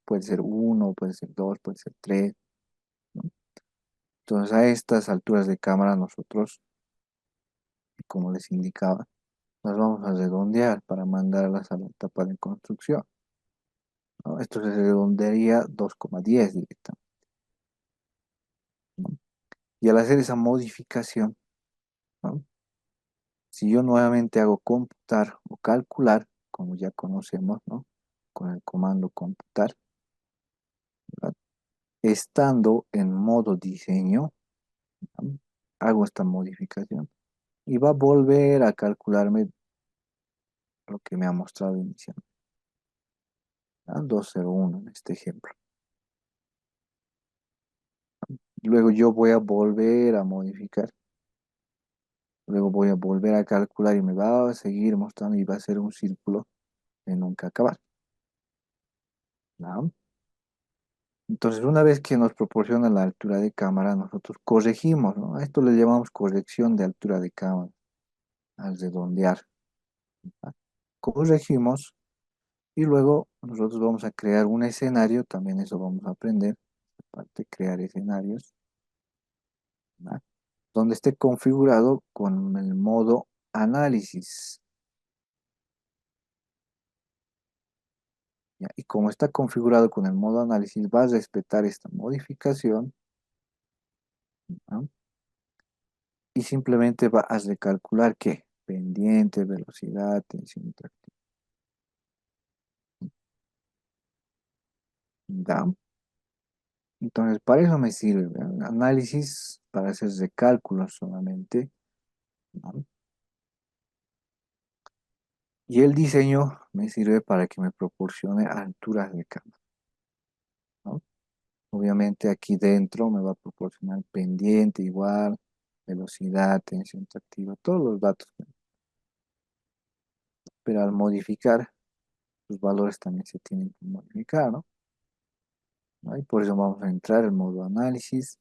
Puede ser 1, puede ser 2, puede ser 3, ¿no? Entonces a estas alturas de cámara nosotros, como les indicaba, las vamos a redondear para mandarlas a la etapa de construcción, ¿no? Esto se redondearía 2,10 directamente, ¿no? Y al hacer esa modificación, ¿no? Si yo nuevamente hago computar o calcular, como ya conocemos, ¿no? Con el comando computar, ¿verdad? Estando en modo diseño, ¿no? Hago esta modificación y va a volver a calcularme lo que me ha mostrado inicialmente. 201 en este ejemplo. Luego yo voy a volver a modificar. Luego voy a volver a calcular y me va a seguir mostrando y va a ser un círculo de nunca acabar. ¿No? Entonces, una vez que nos proporciona la altura de cámara, nosotros corregimos, ¿no? A esto le llamamos corrección de altura de cámara, al redondear. ¿Va? Corregimos y luego nosotros vamos a crear un escenario, también eso vamos a aprender, aparte crear escenarios, ¿va? Donde esté configurado con el modo análisis. ¿Ya? Y como está configurado con el modo análisis, va a respetar esta modificación, ¿no? Y simplemente va a recalcular que pendiente, velocidad, tensión tractiva. ¿Ya? Entonces, para eso me sirve, ¿verdad? Análisis para hacer recálculos solamente, ¿no? Y el diseño me sirve para que me proporcione alturas de cámara, ¿no? Obviamente aquí dentro me va a proporcionar pendiente igual, velocidad, tensión tractiva, todos los datos. Pero al modificar, los valores también se tienen que modificar, ¿no? ¿No? Y por eso vamos a entrar en modo análisis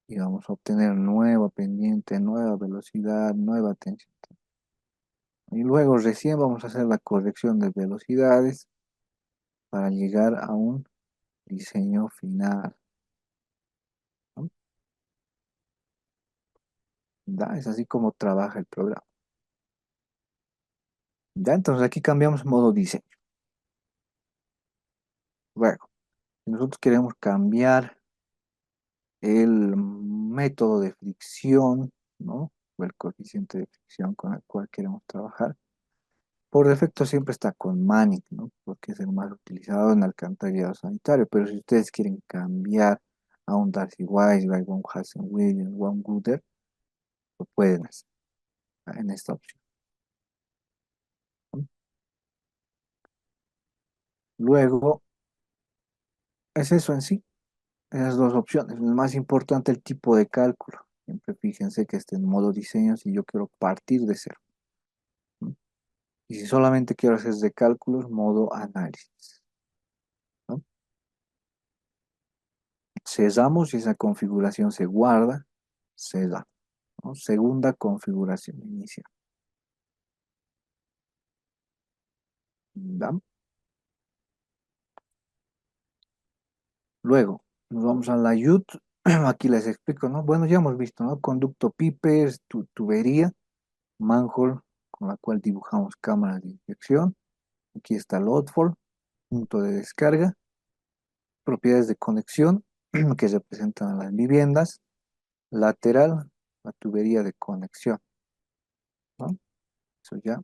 y vamos a obtener nueva pendiente, nueva velocidad, nueva tensión. Y luego recién vamos a hacer la corrección de velocidades para llegar a un diseño final, ¿no? ¿Ya? Es así como trabaja el programa. ¿Ya? Entonces aquí cambiamos modo diseño. Luego, si nosotros queremos cambiar el método de fricción, ¿no? O el coeficiente de fricción con el cual queremos trabajar. Por defecto siempre está con Manic, ¿no? Porque es el más utilizado en alcantarillado sanitario. Pero si ustedes quieren cambiar a un Darcy Weisberg, un Hassan Williams, o un Guter, lo pueden hacer, ¿ah? En esta opción, ¿no? Luego, es eso en sí, esas dos opciones. El más importante, el tipo de cálculo. Siempre fíjense que esté en modo diseño si yo quiero partir de cero, ¿no? Y si solamente quiero hacer de cálculos, modo análisis, ¿no? Cerramos y esa configuración se guarda, se da, ¿no? Segunda configuración inicial. ¿Da? Luego, nos vamos a la YUT. Aquí les explico, ¿no? Bueno, ya hemos visto, ¿no? Conducto Piper, tubería, manhole, con la cual dibujamos cámaras de inyección. Aquí está el outfall, punto de descarga, propiedades de conexión que representan a las viviendas, lateral, la tubería de conexión, ¿no? Eso ya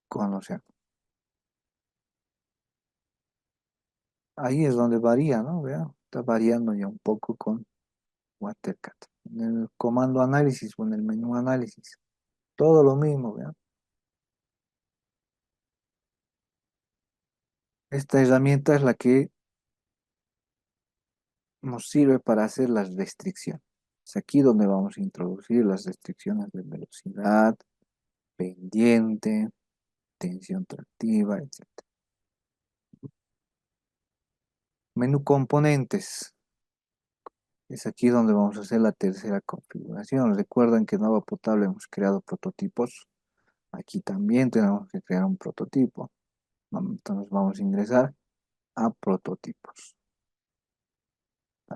conocemos. Ahí es donde varía, ¿no? Vea, está variando ya un poco con WaterCat. En el comando análisis o en el menú análisis, todo lo mismo, ¿vea? Esta herramienta es la que nos sirve para hacer las restricciones. Es aquí donde vamos a introducir las restricciones de velocidad, pendiente, tensión tractiva, etc. Menú componentes. Es aquí donde vamos a hacer la tercera configuración. Recuerden que en Agua Potable hemos creado prototipos. Aquí también tenemos que crear un prototipo. Entonces vamos a ingresar a prototipos.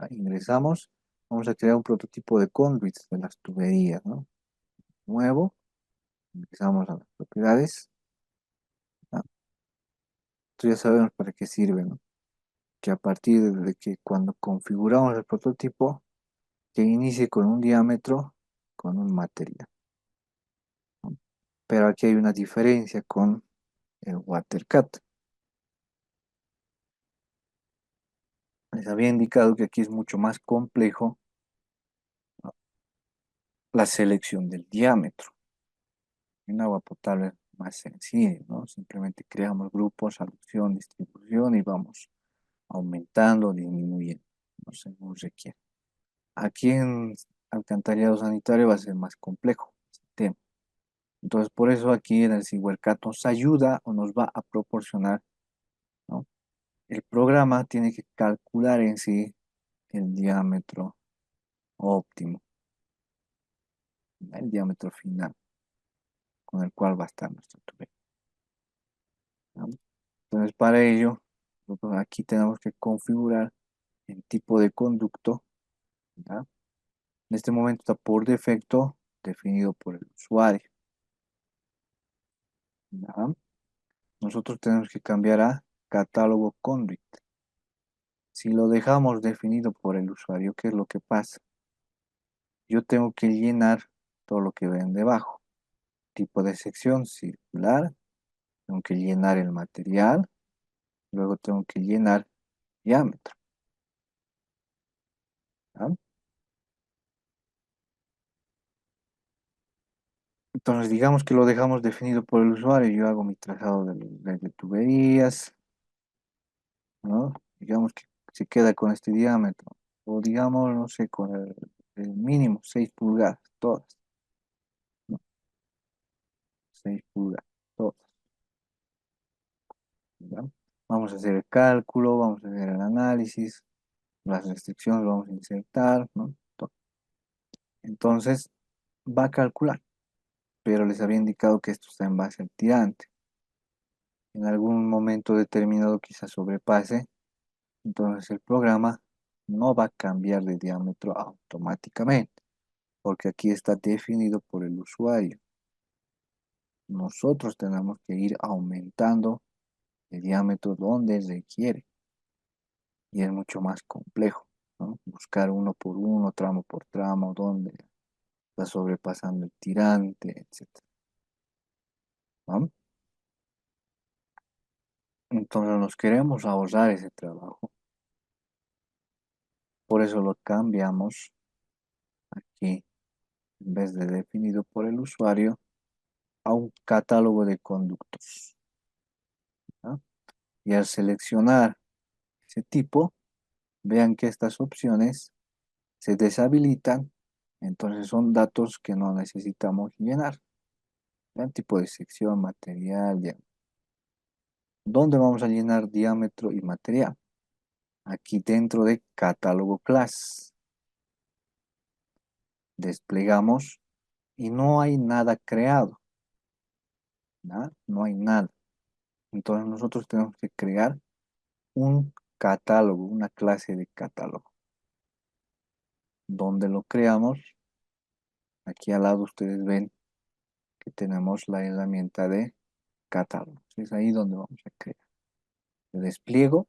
Ingresamos, vamos a crear un prototipo de conduits de las tuberías, ¿no? Nuevo, ingresamos a las propiedades. ¿No? Esto ya sabemos para qué sirve, ¿no? Que a partir de que cuando configuramos el prototipo, que inicie con un diámetro, con un material, ¿no? Pero aquí hay una diferencia con el WaterCat. Les había indicado que aquí es mucho más complejo la selección del diámetro. En agua potable es más sencillo, ¿no? Simplemente creamos grupos, alusión, distribución y vamos aumentando, disminuyendo, no según requiere. Aquí en alcantarillado sanitario va a ser más complejo este tema. Entonces, por eso aquí en el CIWERCAT nos ayuda o nos va a proporcionar, ¿no? El programa tiene que calcular en sí el diámetro óptimo, el diámetro final con el cual va a estar nuestro tubería, ¿no? Entonces, para ello, nosotros aquí tenemos que configurar el tipo de conducto, ¿ya? En este momento está por defecto definido por el usuario, ¿ya? Nosotros tenemos que cambiar a catálogo conduit. Si lo dejamos definido por el usuario, ¿qué es lo que pasa? Yo tengo que llenar todo lo que ven debajo. Tipo de sección circular, tengo que llenar el material, luego tengo que llenar diámetro, ¿ya? Entonces, digamos que lo dejamos definido por el usuario, yo hago mi trazado de tuberías, ¿no? Digamos que se queda con este diámetro, o digamos, no sé, con el mínimo, 6 pulgadas, todas, ¿no? 6 pulgadas, todas, ¿ya? Vamos a hacer el cálculo, vamos a hacer el análisis, las restricciones vamos a insertar, ¿no? Entonces, va a calcular, pero les había indicado que esto está en base al tirante. En algún momento determinado quizás sobrepase, entonces el programa no va a cambiar de diámetro automáticamente, porque aquí está definido por el usuario. Nosotros tenemos que ir aumentando el diámetro donde requiere y es mucho más complejo, ¿no? Buscar uno por uno, tramo por tramo, donde está sobrepasando el tirante, etcétera, ¿no? Entonces nos queremos ahorrar ese trabajo, por eso lo cambiamos aquí, en vez de definido por el usuario, a un catálogo de conductos, ¿no? Y al seleccionar ese tipo, vean que estas opciones se deshabilitan, entonces son datos que no necesitamos llenar. Vean tipo de sección, material, ¿dónde vamos a llenar diámetro y material? Aquí dentro de catálogo class. Desplegamos y no hay nada creado, ¿no? No hay nada. Entonces nosotros tenemos que crear un catálogo, una clase de catálogo. Donde lo creamos, aquí al lado ustedes ven que tenemos la herramienta de catálogo. Es ahí donde vamos a crear. Le despliego,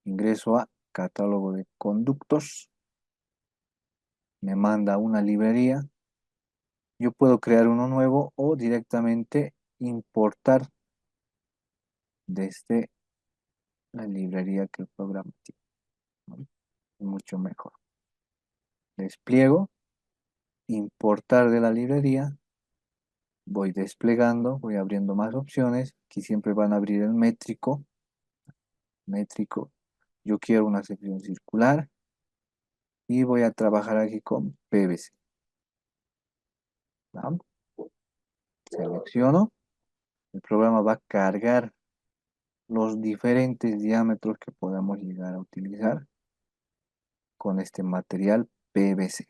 ingreso a catálogo de conductos, me manda una librería. Yo puedo crear uno nuevo o directamente importar desde la librería que el programa tiene, ¿no? Mucho mejor. Despliego, importar de la librería, voy desplegando, voy abriendo más opciones, aquí siempre van a abrir el métrico, yo quiero una sección circular y voy a trabajar aquí con PVC, ¿no? Selecciono, el programa va a cargar los diferentes diámetros que podamos llegar a utilizar con este material PVC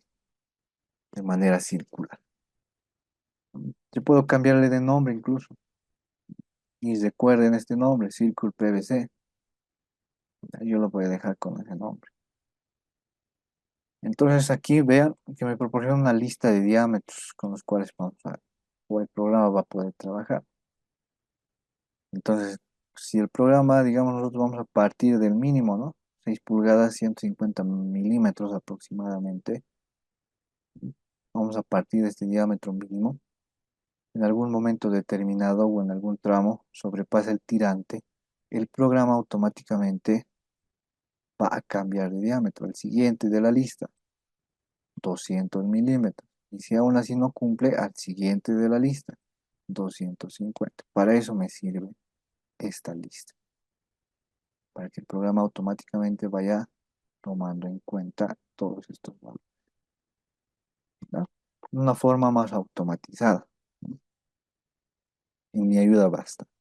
de manera circular. Yo puedo cambiarle de nombre incluso. Y recuerden este nombre, Circle PVC. Yo lo voy a dejar con ese nombre. Entonces aquí vean que me proporciona una lista de diámetros con los cuales o el programa va a poder trabajar. Entonces, si el programa, digamos, nosotros vamos a partir del mínimo, ¿no? 6 pulgadas, 150 milímetros aproximadamente. Vamos a partir de este diámetro mínimo. En algún momento determinado o en algún tramo sobrepasa el tirante, el programa automáticamente va a cambiar de diámetro. El siguiente de la lista, 200 milímetros. Y si aún así no cumple, al siguiente de la lista, 250. Para eso me sirve esta lista, para que el programa automáticamente vaya tomando en cuenta todos estos valores, ¿no? Una forma más automatizada, ¿no? Y me ayuda bastante.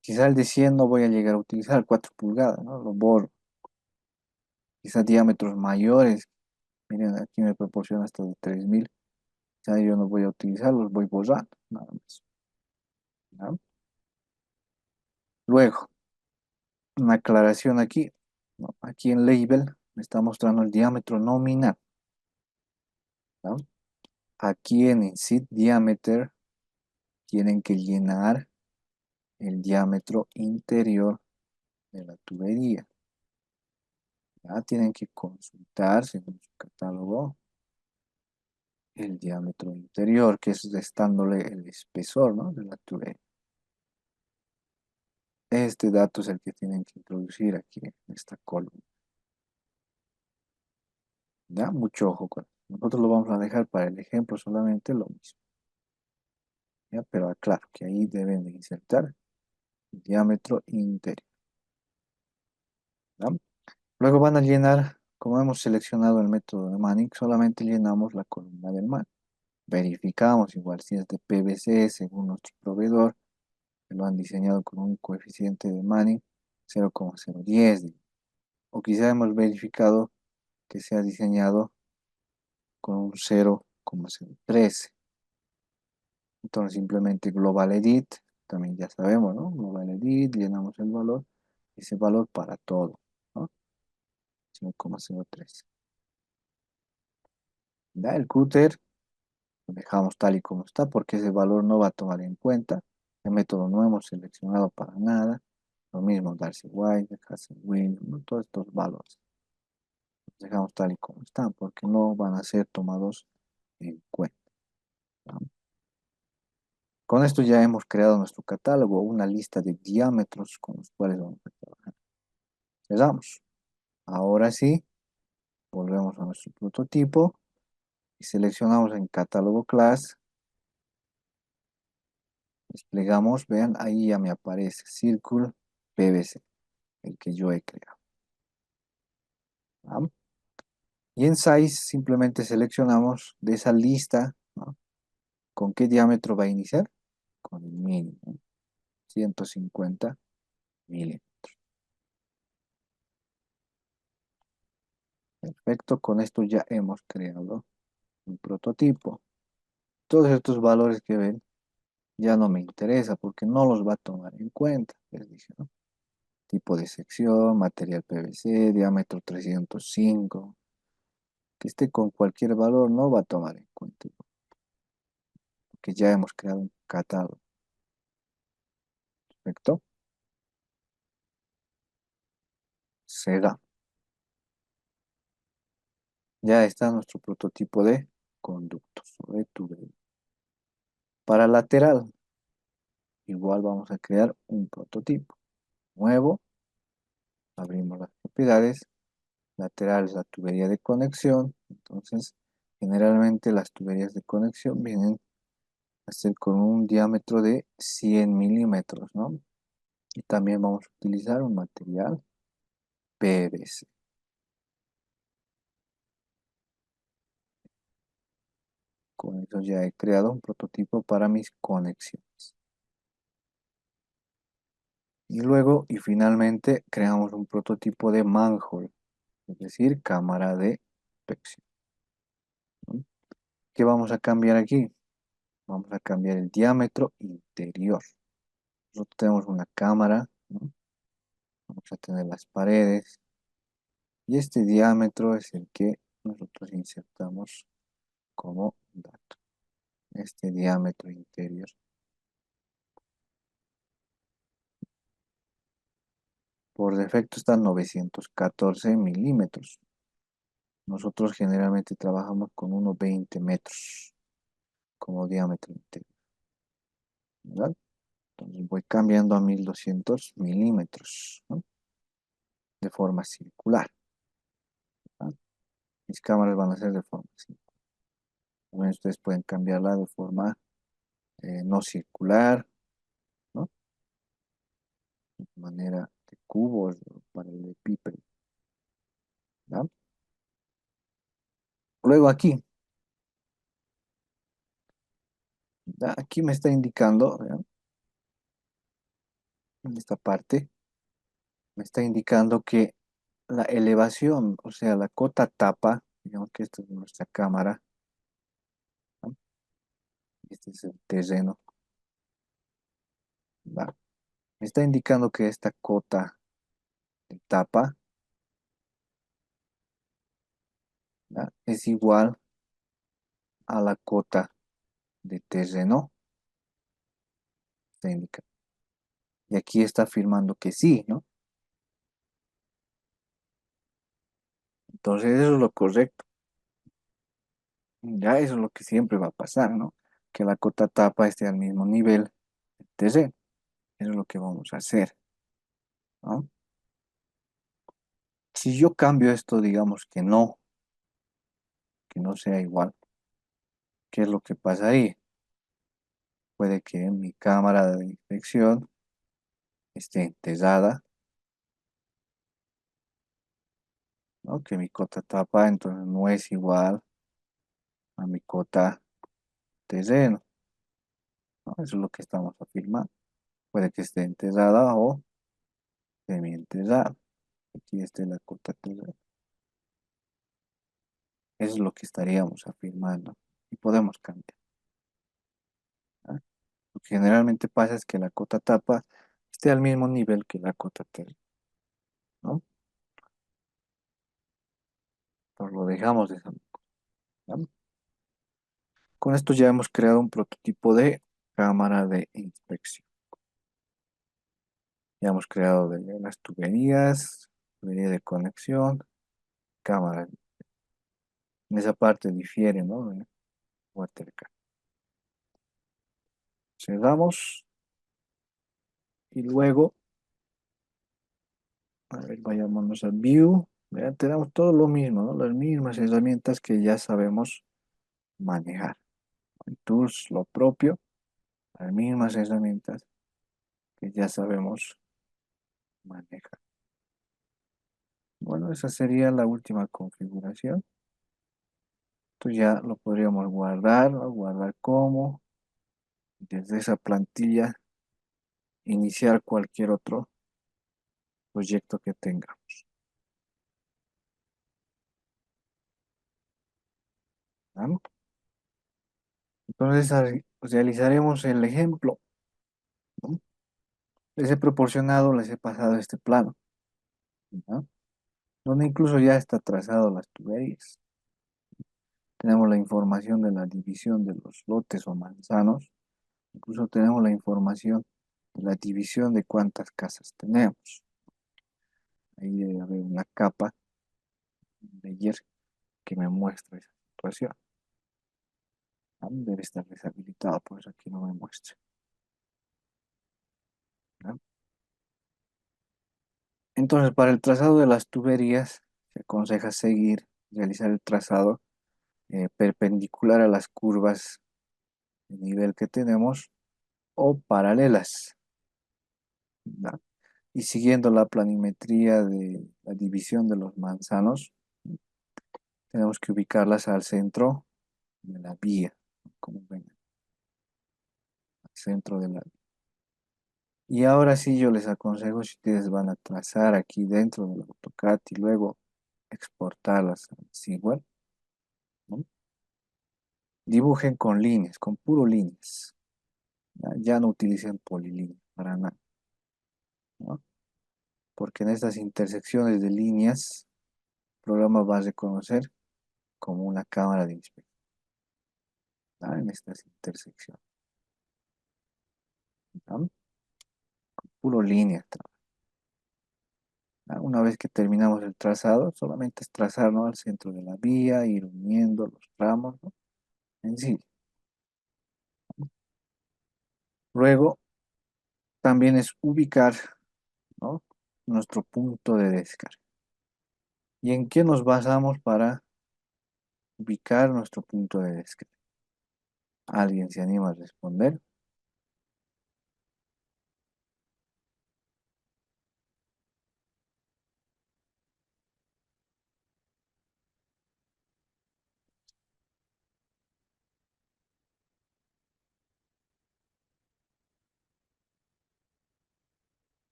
Quizá el de 100 no voy a llegar a utilizar 4 pulgadas, ¿no? Lo borro. Quizá diámetros mayores, miren, aquí me proporciona hasta de 3000. Ya yo no voy a utilizarlos, voy borrando, nada más, ¿no? Luego, una aclaración aquí, ¿no? Aquí en label me está mostrando el diámetro nominal, ¿no? Aquí en Inset Diameter tienen que llenar el diámetro interior de la tubería. Ya tienen que consultar, según su catálogo, el diámetro interior, que es restándole el espesor, ¿no?, de la tubería. Este dato es el que tienen que introducir aquí en esta columna. Ya, mucho ojo con esto. Nosotros lo vamos a dejar para el ejemplo solamente lo mismo. ¿Ya? Pero aclaro que ahí deben de insertar el diámetro interior. ¿Ya? Luego van a llenar, como hemos seleccionado el método de Manning, solamente llenamos la columna del Manning. Verificamos igual si es de PVC según nuestro proveedor, que lo han diseñado con un coeficiente de Manning 0,010. O quizá hemos verificado que sea diseñado con un 0,013. Entonces simplemente Global Edit, también ya sabemos, ¿no? Global Edit, llenamos el valor, ese valor para todo, ¿no? 0,03. Ya el cúter lo dejamos tal y como está porque ese valor no va a tomar en cuenta. El método no hemos seleccionado para nada. Lo mismo Darcy White, Hazel Win, ¿no? Todos estos valores. Los dejamos tal y como están porque no van a ser tomados en cuenta, ¿no? Con esto ya hemos creado nuestro catálogo, una lista de diámetros con los cuales vamos a trabajar. Cerramos. Ahora sí, volvemos a nuestro prototipo y seleccionamos en catálogo class. Desplegamos, vean, ahí ya me aparece Circle PVC, el que yo he creado. ¿Ah? Y en size simplemente seleccionamos de esa lista, ¿no?, con qué diámetro va a iniciar, con el mínimo, ¿no?, 150 milímetros. Perfecto, con esto ya hemos creado un prototipo. Todos estos valores que ven ya no me interesa porque no los va a tomar en cuenta, les dije, ¿no? Tipo de sección, material PVC, diámetro 305, que esté con cualquier valor no va a tomar en cuenta, porque ya hemos creado un catálogo. Perfecto. Será. Ya está nuestro prototipo de conductos o de tubería. Para lateral, igual vamos a crear un prototipo nuevo. Abrimos las propiedades. Lateral es la tubería de conexión. Entonces, generalmente las tuberías de conexión vienen a ser con un diámetro de 100 milímetros, ¿no? Y también vamos a utilizar un material PVC. Con eso ya he creado un prototipo para mis conexiones. Y luego, y finalmente, creamos un prototipo de manhole, es decir, cámara de inspección, ¿no? ¿Qué vamos a cambiar aquí? Vamos a cambiar el diámetro interior. Nosotros tenemos una cámara, ¿no? Vamos a tener las paredes. Y este diámetro es el que nosotros insertamos como dato. Este diámetro interior. Por defecto está 914 milímetros. Nosotros generalmente trabajamos con unos 20 metros como diámetro interior, ¿verdad? Entonces voy cambiando a 1200 milímetros, ¿no?, de forma circular, ¿verdad? Mis cámaras van a ser de forma circular. También ustedes pueden cambiarla de forma no circular, ¿no? De manera de cubos para el epípedo, ¿ya? Luego aquí, ¿ya? Aquí me está indicando, ¿ya? En esta parte, me está indicando que la elevación, o sea, la cota tapa, digamos que esta es nuestra cámara, ¿no? Este es el terreno, ¿va? Me está indicando que esta cota de tapa, ¿ya? Es igual a la cota de terreno, está indicando. Y aquí está afirmando que sí, ¿no? Entonces eso es lo correcto. Ya eso es lo que siempre va a pasar, ¿no? Que la cota tapa esté al mismo nivel del terreno. Eso es lo que vamos a hacer, ¿no? Si yo cambio esto, digamos que no sea igual, ¿qué es lo que pasa ahí? Puede que mi cámara de inspección esté entesada, ¿no? Que mi cota tapa entonces no es igual a mi cota terreno, ¿no? Eso es lo que estamos afirmando. Puede que esté entesada o semi enterrada. Aquí esté la cota terreno. Eso es lo que estaríamos afirmando y podemos cambiar, ¿ah? Lo que generalmente pasa es que la cota tapa esté al mismo nivel que la cota terreno, ¿no? Pues lo dejamos de esa manera, ¿no? Con esto ya hemos creado un prototipo de cámara de inspección. Ya hemos creado de las tuberías, tubería de conexión, cámara. En esa parte difiere, ¿no? De Watercard. Cerramos y luego, a ver, vayámonos a View. Vean, tenemos todo lo mismo, ¿no? Las mismas herramientas que ya sabemos manejar. En Tools, lo propio, las mismas herramientas que ya sabemos manejar. Bueno, esa sería la última configuración. Esto ya lo podríamos guardar, ¿no? Guardar como, desde esa plantilla, iniciar cualquier otro proyecto que tengamos, ¿no? Entonces realizaremos el ejemplo, ¿no? Les he proporcionado, les he pasado este plano, ¿no? Donde incluso ya está trazado las tuberías. Tenemos la información de la división de los lotes o manzanos. Incluso tenemos la información de la división de cuántas casas tenemos. Ahí debe haber una capa de ayer que me muestra esa situación. Ah, debe estar deshabilitado, por eso aquí no me muestra, ¿no? Entonces, para el trazado de las tuberías, se aconseja realizar el trazado perpendicular a las curvas de nivel que tenemos o paralelas, ¿no? Y siguiendo la planimetría de la división de los manzanos, tenemos que ubicarlas al centro de la vía, como ven, al centro de la vía. Y ahora sí yo les aconsejo, si ustedes van a trazar aquí dentro del AutoCAD y luego exportarlas al Sigual, ¿no? Dibujen con líneas, con puro líneas. Ya no utilicen polilínea para nada, ¿no? Porque en estas intersecciones de líneas, el programa va a reconocer como una cámara de inspección, ¿no? En estas intersecciones, ¿no? Puro línea. ¿No? Una vez que terminamos el trazado, solamente es trazar, ¿no? Al centro de la vía, ir uniendo los tramos, ¿no? En sí. Luego, también es ubicar, ¿no? Nuestro punto de descarga. ¿Y en qué nos basamos para ubicar nuestro punto de descarga? ¿Alguien se anima a responder?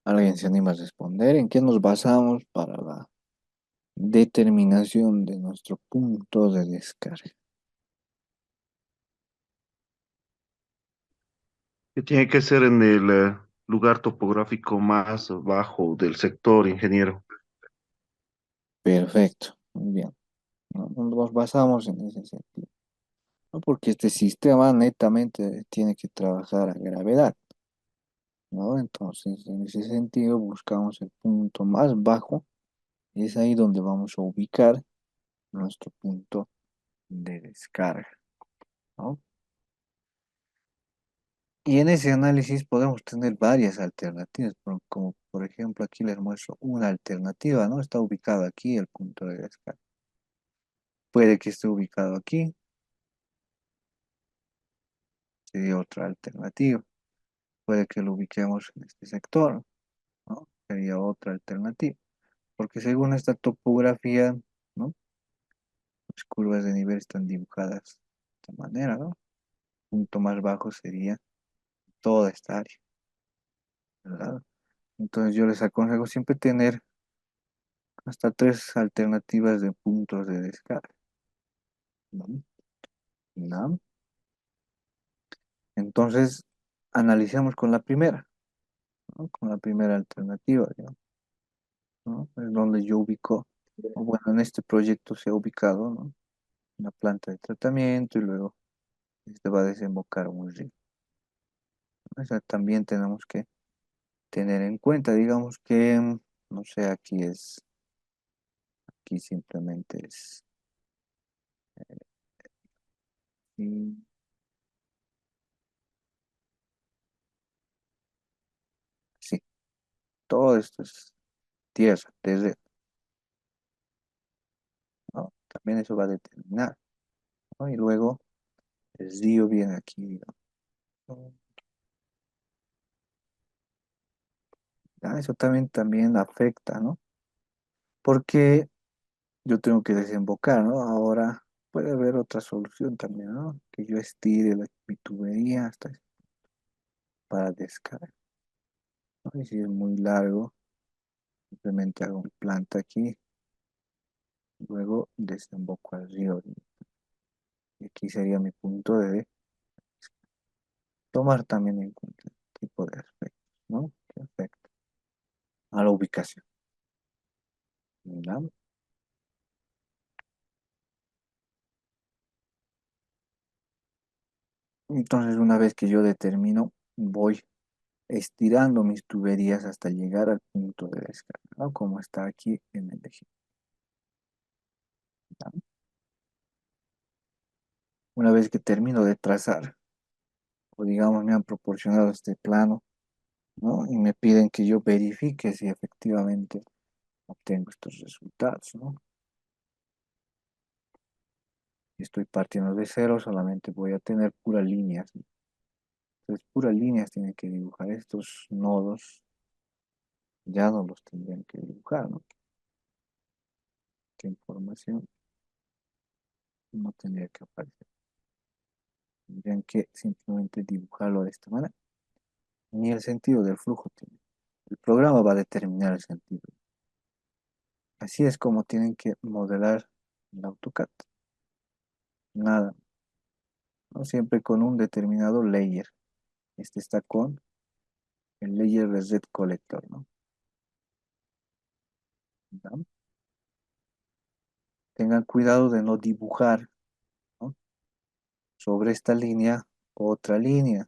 ¿Alguien se anima a responder? ¿En qué nos basamos para la determinación de nuestro punto de descarga? Que tiene que ser en el lugar topográfico más bajo del sector, ingeniero. Perfecto, muy bien. ¿No? Nos basamos en ese sentido, ¿no? Porque este sistema netamente tiene que trabajar a gravedad, ¿no? Entonces, en ese sentido, buscamos el punto más bajo y es ahí donde vamos a ubicar nuestro punto de descarga, ¿no? Y en ese análisis podemos tener varias alternativas, como por ejemplo aquí les muestro una alternativa, ¿no? Está ubicado aquí el punto de descarga. Puede que esté ubicado aquí, sería otra alternativa. Puede que lo ubiquemos en este sector, ¿no? Sería otra alternativa. Porque según esta topografía, ¿no? Las curvas de nivel están dibujadas de esta manera, ¿no? Punto más bajo sería toda esta área, ¿verdad? Entonces yo les aconsejo siempre tener hasta tres alternativas de puntos de descarga, ¿no? ¿No? Entonces, analicemos con la primera, ¿no? Con la primera alternativa, digamos, ¿no? Es donde yo ubico, o bueno, en este proyecto se ha ubicado, ¿no? Una planta de tratamiento y luego este va a desembocar un río. O sea, también tenemos que tener en cuenta, digamos que, no sé, aquí simplemente es, mm, sí, todo esto es tierra, terreno, ¿no? También eso va a determinar, ¿no? Y luego el río viene aquí, digamos, ¿no? Ya, eso también afecta, ¿no? Porque yo tengo que desembocar, ¿no? Ahora puede haber otra solución también, ¿no? Que yo estire mi tubería hasta para descargar, ¿no? Y si es muy largo, simplemente hago mi planta aquí, luego desemboco al río. Y aquí sería mi punto de tomar también en cuenta el tipo de aspectos, ¿no? Que afecta a la ubicación, ¿verdad? Entonces, una vez que yo determino, voy estirando mis tuberías hasta llegar al punto de descarga, ¿no? Como está aquí en el ejemplo, ¿no? Una vez que termino de trazar, o digamos me han proporcionado este plano, ¿no? Y me piden que yo verifique si efectivamente obtengo estos resultados, ¿no? Si estoy partiendo de cero, solamente voy a tener puras líneas, ¿no? Entonces, puras líneas tienen que dibujar estos nodos, ya no los tendrían que dibujar, ¿no? ¿Qué información no tendría que aparecer? Tendrían que simplemente dibujarlo de esta manera. Ni el sentido del flujo tiene. El programa va a determinar el sentido. Así es como tienen que modelar el AutoCAD. Nada, ¿no? Siempre con un determinado layer. Este está con el layer de Red Collector, ¿no? ¿Ya? Tengan cuidado de no dibujar, ¿no? Sobre esta línea otra línea.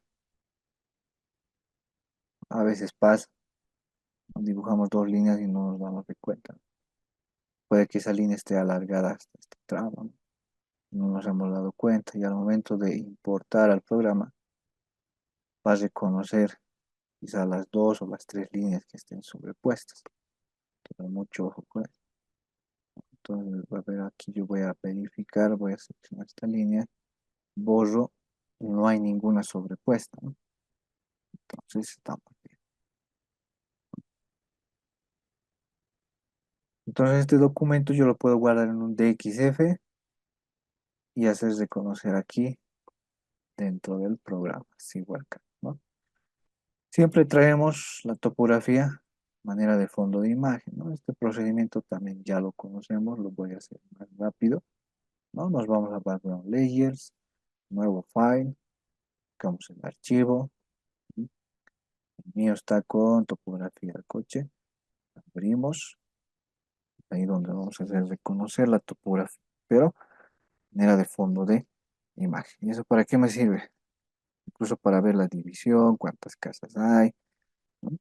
A veces pasa, ¿no? Dibujamos dos líneas y no nos damos de cuenta. Puede que esa línea esté alargada hasta este tramo, ¿no? no nos hemos dado cuenta y al momento de importar al programa va a reconocer quizá las dos o las tres líneas que estén sobrepuestas. Pero mucho ojo con eso. Entonces, a ver, aquí yo voy a verificar, voy a seleccionar esta línea, borro, no hay ninguna sobrepuesta, ¿no? Entonces estamos bien. Entonces este documento yo lo puedo guardar en un DXF y hacer reconocer aquí dentro del programa, es igual acá, ¿no? Siempre traemos la topografía, manera de fondo de imagen, ¿no? Este procedimiento también ya lo conocemos, lo voy a hacer más rápido, ¿no? Nos vamos a Background Layers, nuevo file, buscamos el archivo, ¿sí? El mío está con topografía del coche, abrimos, ahí donde vamos a hacer reconocer la topografía, pero manera de fondo de imagen. ¿Y eso para qué me sirve? Incluso para ver la división, cuántas casas hay, ¿no?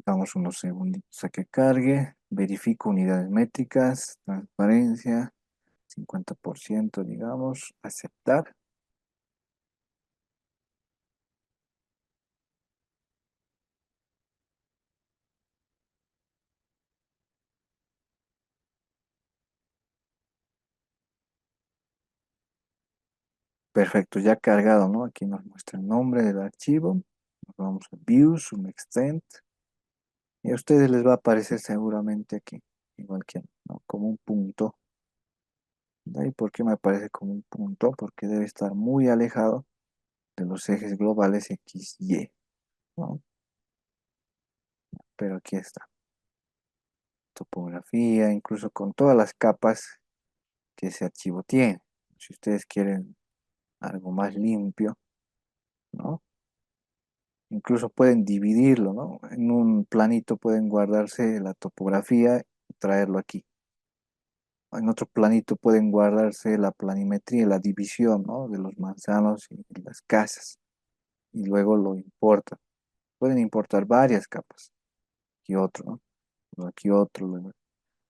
Damos unos segunditos a que cargue, verifico unidades métricas, transparencia, 50% digamos, aceptar. Perfecto, ya cargado, ¿no? Aquí nos muestra el nombre del archivo. Nos vamos a View, Zoom Extend. Y a ustedes les va a aparecer seguramente aquí, igual que, ¿no? Como un punto. ¿De ahí por qué me aparece como un punto? Porque debe estar muy alejado de los ejes globales X, Y, ¿no? Pero aquí está. Topografía, incluso con todas las capas que ese archivo tiene. Si ustedes quieren algo más limpio, ¿no? Incluso pueden dividirlo, ¿no? En un planito pueden guardarse la topografía y traerlo aquí. En otro planito pueden guardarse la planimetría, la división, ¿no? De los manzanos y las casas. Y luego lo importan. Pueden importar varias capas. Aquí otro, ¿no? Luego aquí otro.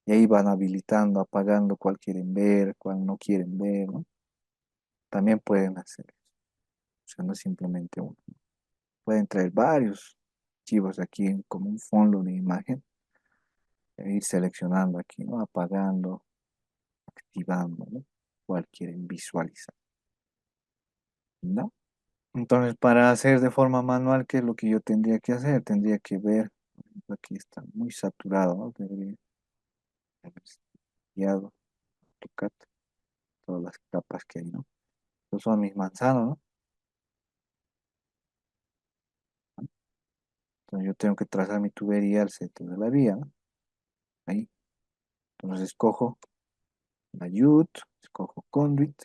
Y ahí van habilitando, apagando cuál quieren ver, cuál no quieren ver, ¿no? También pueden hacer eso. O sea, no es simplemente uno. Pueden traer varios archivos aquí como un fondo de imagen e ir seleccionando aquí, ¿no? Apagando, activando, ¿no? Cuál quieren visualizar, ¿no? Entonces, para hacer de forma manual, ¿qué es lo que yo tendría que hacer? Tendría que ver, por ejemplo, aquí está muy saturado, ¿no? Debería haber guiado, tocar todas las capas que hay, ¿no? Estos son mis manzanos, ¿no? Entonces yo tengo que trazar mi tubería al centro de la vía, ¿no? Ahí. Entonces escojo la UT, escojo conduit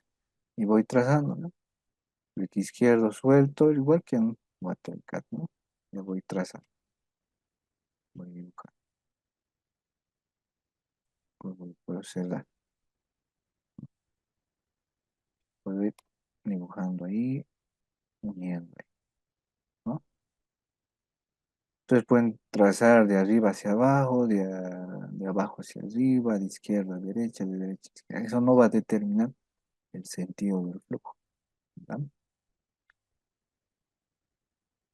y voy trazando, ¿no? Clic izquierdo suelto, igual que en WaterCAD, ¿no? Ya voy trazando, voy dibujando, puedo cerrar, puedo ir dibujando ahí, uniendo ahí, ¿no? Entonces pueden trazar de arriba hacia abajo, de abajo hacia arriba, de izquierda a derecha, de derecha a izquierda. Eso no va a determinar el sentido del flujo, ¿no?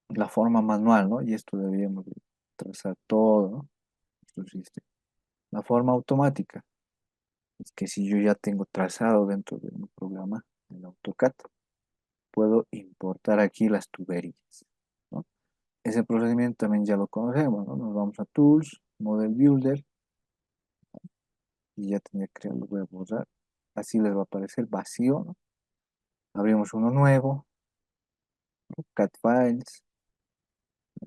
La forma manual, ¿no? Y esto deberíamos de trazar todo, ¿no? Nuestro sistema. La forma automática es que si yo ya tengo trazado dentro de un programa, el AutoCAD, puedo importar aquí las tuberías, ¿no? Ese procedimiento también ya lo conocemos, ¿no? Nos vamos a Tools, Model Builder, y ya tenía que crearlo, lo voy a borrar. Así les va a aparecer vacío, ¿no? Abrimos uno nuevo, ¿no? CAD Files,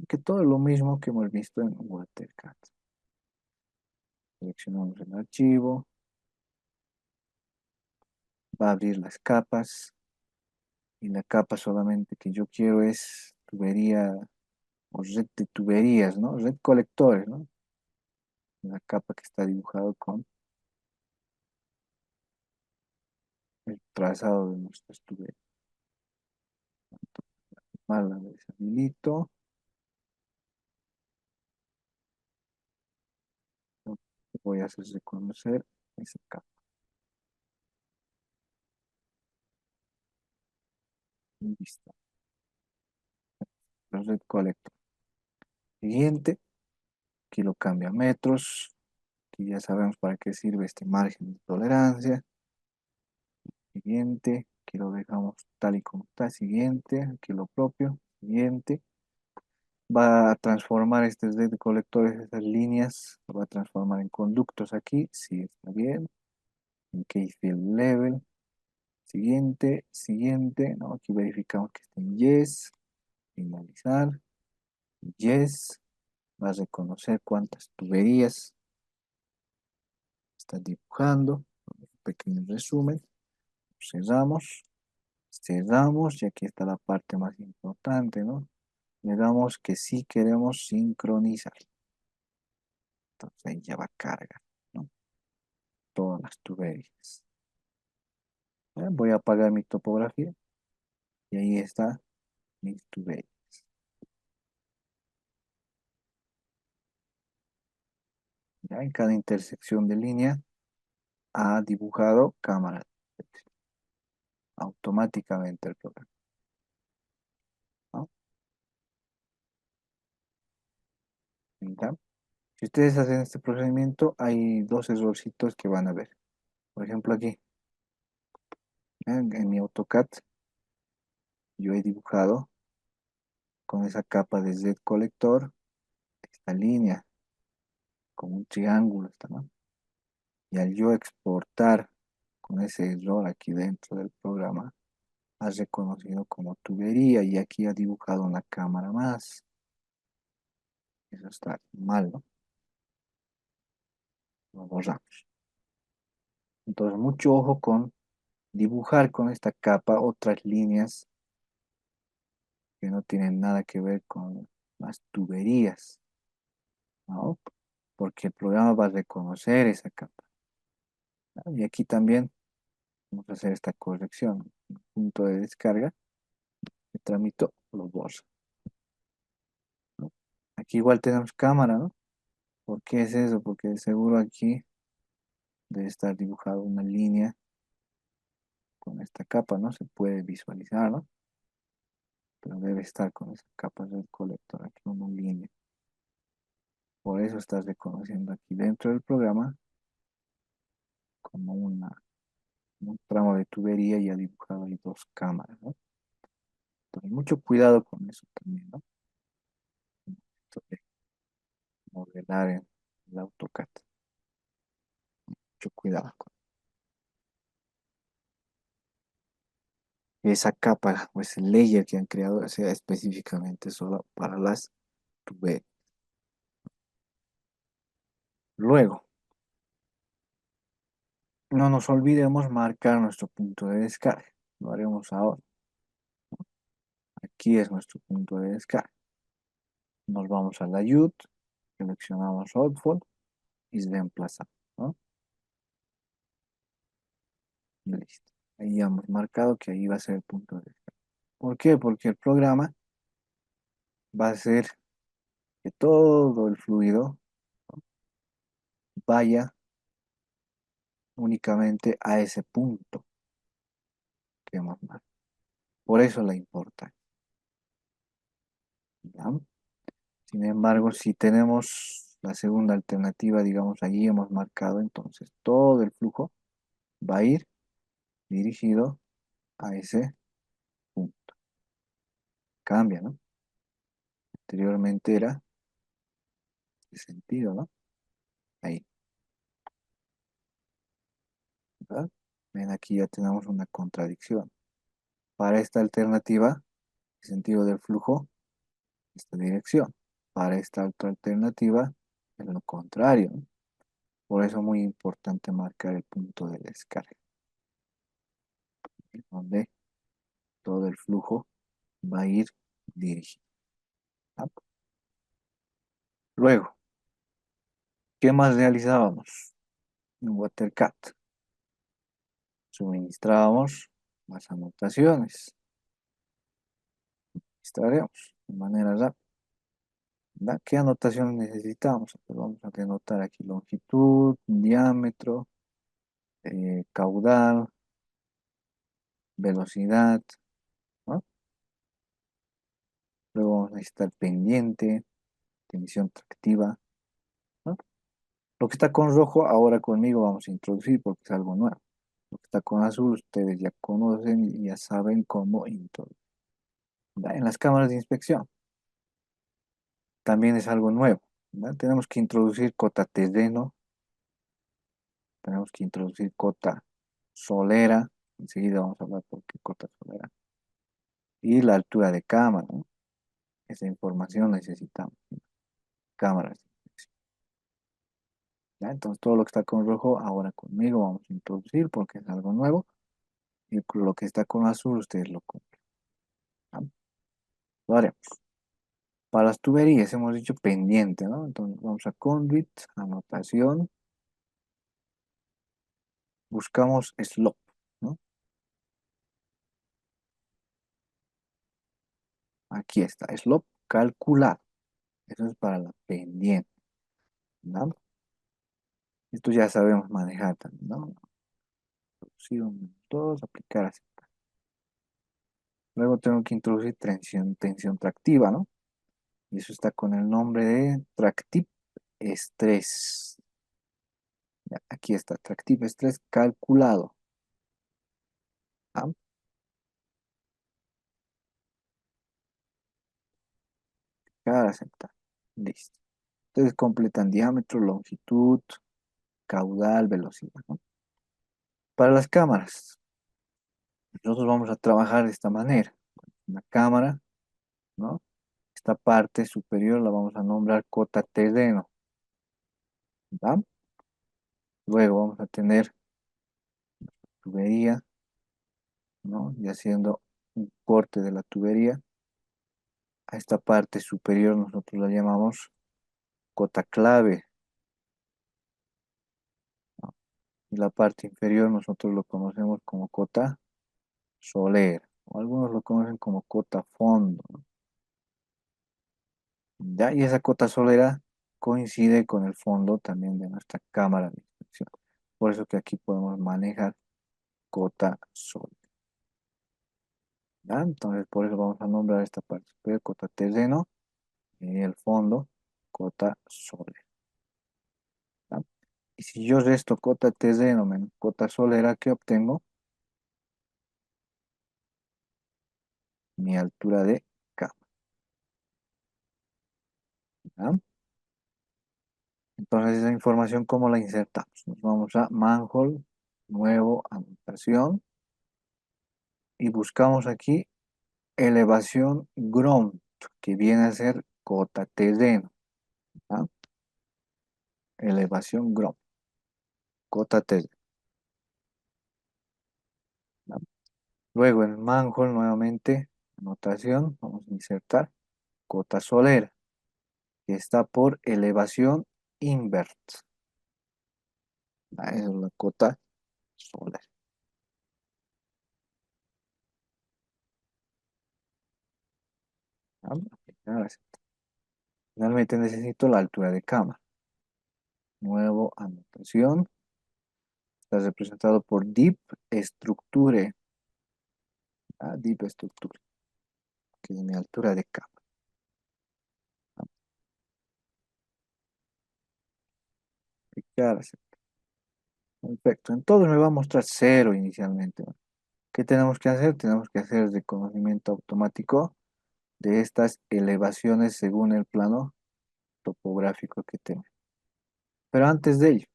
que todo es lo mismo que hemos visto en WaterCAD. Seleccionamos el archivo, va a abrir las capas, y la capa solamente que yo quiero es tubería o red de tuberías, ¿no? Red colectores, ¿no? La capa que está dibujado con el trazado de nuestras tuberías. Más la deshabilito. voy a hacer reconocer esa capa. Listo. Red Collector. Siguiente, aquí lo cambia a metros. Aquí ya sabemos para qué sirve este margen de tolerancia. Siguiente, aquí lo dejamos tal y como está. Siguiente, aquí lo propio. Siguiente. Va a transformar este red de colectores, estas líneas, lo va a transformar en conductos aquí. Sí, está bien. En case field level. Siguiente, siguiente. No, aquí verificamos que esté en yes. Finalizar. Yes. Va a reconocer cuántas tuberías está dibujando. Un pequeño resumen. Cerramos. Cerramos y aquí está la parte más importante, ¿no? Le damos que sí queremos sincronizar. Entonces ahí ya va a cargar, ¿no? Todas las tuberías. Voy a apagar mi topografía y ahí está mis tuberías. Ya en cada intersección de línea ha dibujado cámara automáticamente el programa, ¿no? ¿Ya? Si ustedes hacen este procedimiento, hay dos errorcitos que van a ver. Por ejemplo, aquí, en mi AutoCAD, yo he dibujado con esa capa de Z colector esta línea, como un triángulo, está, ¿no? Y al yo exportar con ese error aquí dentro del programa, ha reconocido como tubería y aquí ha dibujado una cámara más. Eso está mal, ¿no? Lo borramos. Entonces, mucho ojo con dibujar con esta capa otras líneas que no tienen nada que ver con las tuberías, ¿no? Porque el programa va a reconocer esa capa, ¿no? Y aquí también vamos a hacer esta corrección. Punto de descarga, el tramito lo borra, ¿no? Aquí igual tenemos cámara, ¿no? ¿Por qué es eso? Porque de seguro aquí debe estar dibujada una línea con esta capa, ¿no? Se puede visualizar, ¿no? Pero debe estar con esa capa del colector aquí una línea. Por eso está reconociendo aquí dentro del programa como un tramo de tubería y ha dibujado ahí dos cámaras, ¿no? Entonces, mucho cuidado con eso también, ¿no? Esto de modelar en el AutoCAD. Mucho cuidado con esa capa o ese layer que han creado sea específicamente solo para las tuberías. Luego, no nos olvidemos marcar nuestro punto de descarga. Lo haremos ahora. Aquí es nuestro punto de descarga. Nos vamos a la UT, seleccionamos Outfall y reemplazamos, ¿no? Listo. Ahí ya hemos marcado que ahí va a ser el punto de descarga. ¿Por qué? Porque el programa va a hacer que todo el fluido vaya únicamente a ese punto que hemos marcado. Por eso la importancia, ¿ya? Sin embargo, si tenemos la segunda alternativa, digamos, allí hemos marcado, entonces todo el flujo va a ir dirigido a ese punto. Cambia, ¿no? Anteriormente era de sentido, ¿no? Ahí, ¿verdad? Ven, aquí ya tenemos una contradicción. Para esta alternativa, el sentido del flujo, esta dirección. Para esta otra alternativa, es lo contrario, ¿no? Por eso es muy importante marcar el punto de descarga, donde todo el flujo va a ir dirigido, ¿ah? Luego, ¿qué más realizábamos en WaterCat? Suministrábamos más anotaciones. Extraeremos de manera rápida. ¿verdad? ¿Qué anotación necesitamos? Pues vamos a denotar aquí longitud, diámetro, caudal, velocidad, ¿no? Luego vamos a necesitar pendiente, tensión tractiva, ¿no? Lo que está con rojo ahora conmigo vamos a introducir porque es algo nuevo. Lo que está con azul ustedes ya conocen y ya saben cómo introducir. ¿Verdad? En las cámaras de inspección también es algo nuevo, ¿verdad? Tenemos que introducir cota terreno, tenemos que introducir cota solera, enseguida vamos a hablar por qué cota solera, y la altura de cámara, ¿no? Esa información necesitamos, ¿no? Cámaras de inspección, ¿ya? Entonces todo lo que está con rojo ahora conmigo vamos a introducir porque es algo nuevo y lo que está con azul ustedes lo cumplen, ¿no? Lo haremos. Para las tuberías hemos dicho pendiente, ¿no? Entonces vamos a conduit, anotación, buscamos slope, ¿no? Aquí está, slope calculado. Eso es para la pendiente, ¿no? Esto ya sabemos manejar también, ¿no? Producir un dos, aplicar, aceptar. Luego tengo que introducir tensión tractiva, ¿no? Y eso está con el nombre de Tractip Estrés. Ya, aquí está, Tractip Estrés calculado. ¿Ah? Aplicar, aceptar. Listo. Entonces completan diámetro, longitud, caudal, velocidad, ¿no? Para las cámaras, nosotros vamos a trabajar de esta manera. Una cámara, ¿no? Esta parte superior la vamos a nombrar cota terreno, ¿va? Luego vamos a tener tubería, ¿no? Y haciendo un corte de la tubería. A esta parte superior nosotros la llamamos cota clave, ¿no? Y la parte inferior nosotros lo conocemos como cota solera, o algunos lo conocen como cota fondo, ¿no? ¿Ya? Y esa cota solera coincide con el fondo también de nuestra cámara de inspección. Por eso que aquí podemos manejar cota solera. ¿Ya? Entonces, por eso vamos a nombrar esta parte superior cota terreno y el fondo cota solera. ¿Ya? Y si yo resto cota terreno menos cota solera, ¿qué obtengo? Mi altura de cama. ¿Ya? Entonces, esa información, ¿cómo la insertamos? Nos vamos a manhole, nuevo, anotación, y buscamos aquí elevación ground, que viene a ser cota terreno. ¿Ya? Elevación ground, cota terreno. ¿Ya? Luego en manhole nuevamente, anotación, vamos a insertar cota solera, que está por elevación invert. ¿Ya? Esa es la cota solar. ¿Ya? Aplicar, aceptar. Finalmente necesito la altura de cama. Nuevo anotación. Está representado por deep structure. ¿Ya? Deep structure, que es mi altura de cama. ¿Ya? Aplicar, aceptar. Perfecto. Entonces me va a mostrar cero inicialmente, ¿no? ¿Qué tenemos que hacer? Tenemos que hacer reconocimiento automático de estas elevaciones según el plano topográfico que tenemos. Pero antes de ello,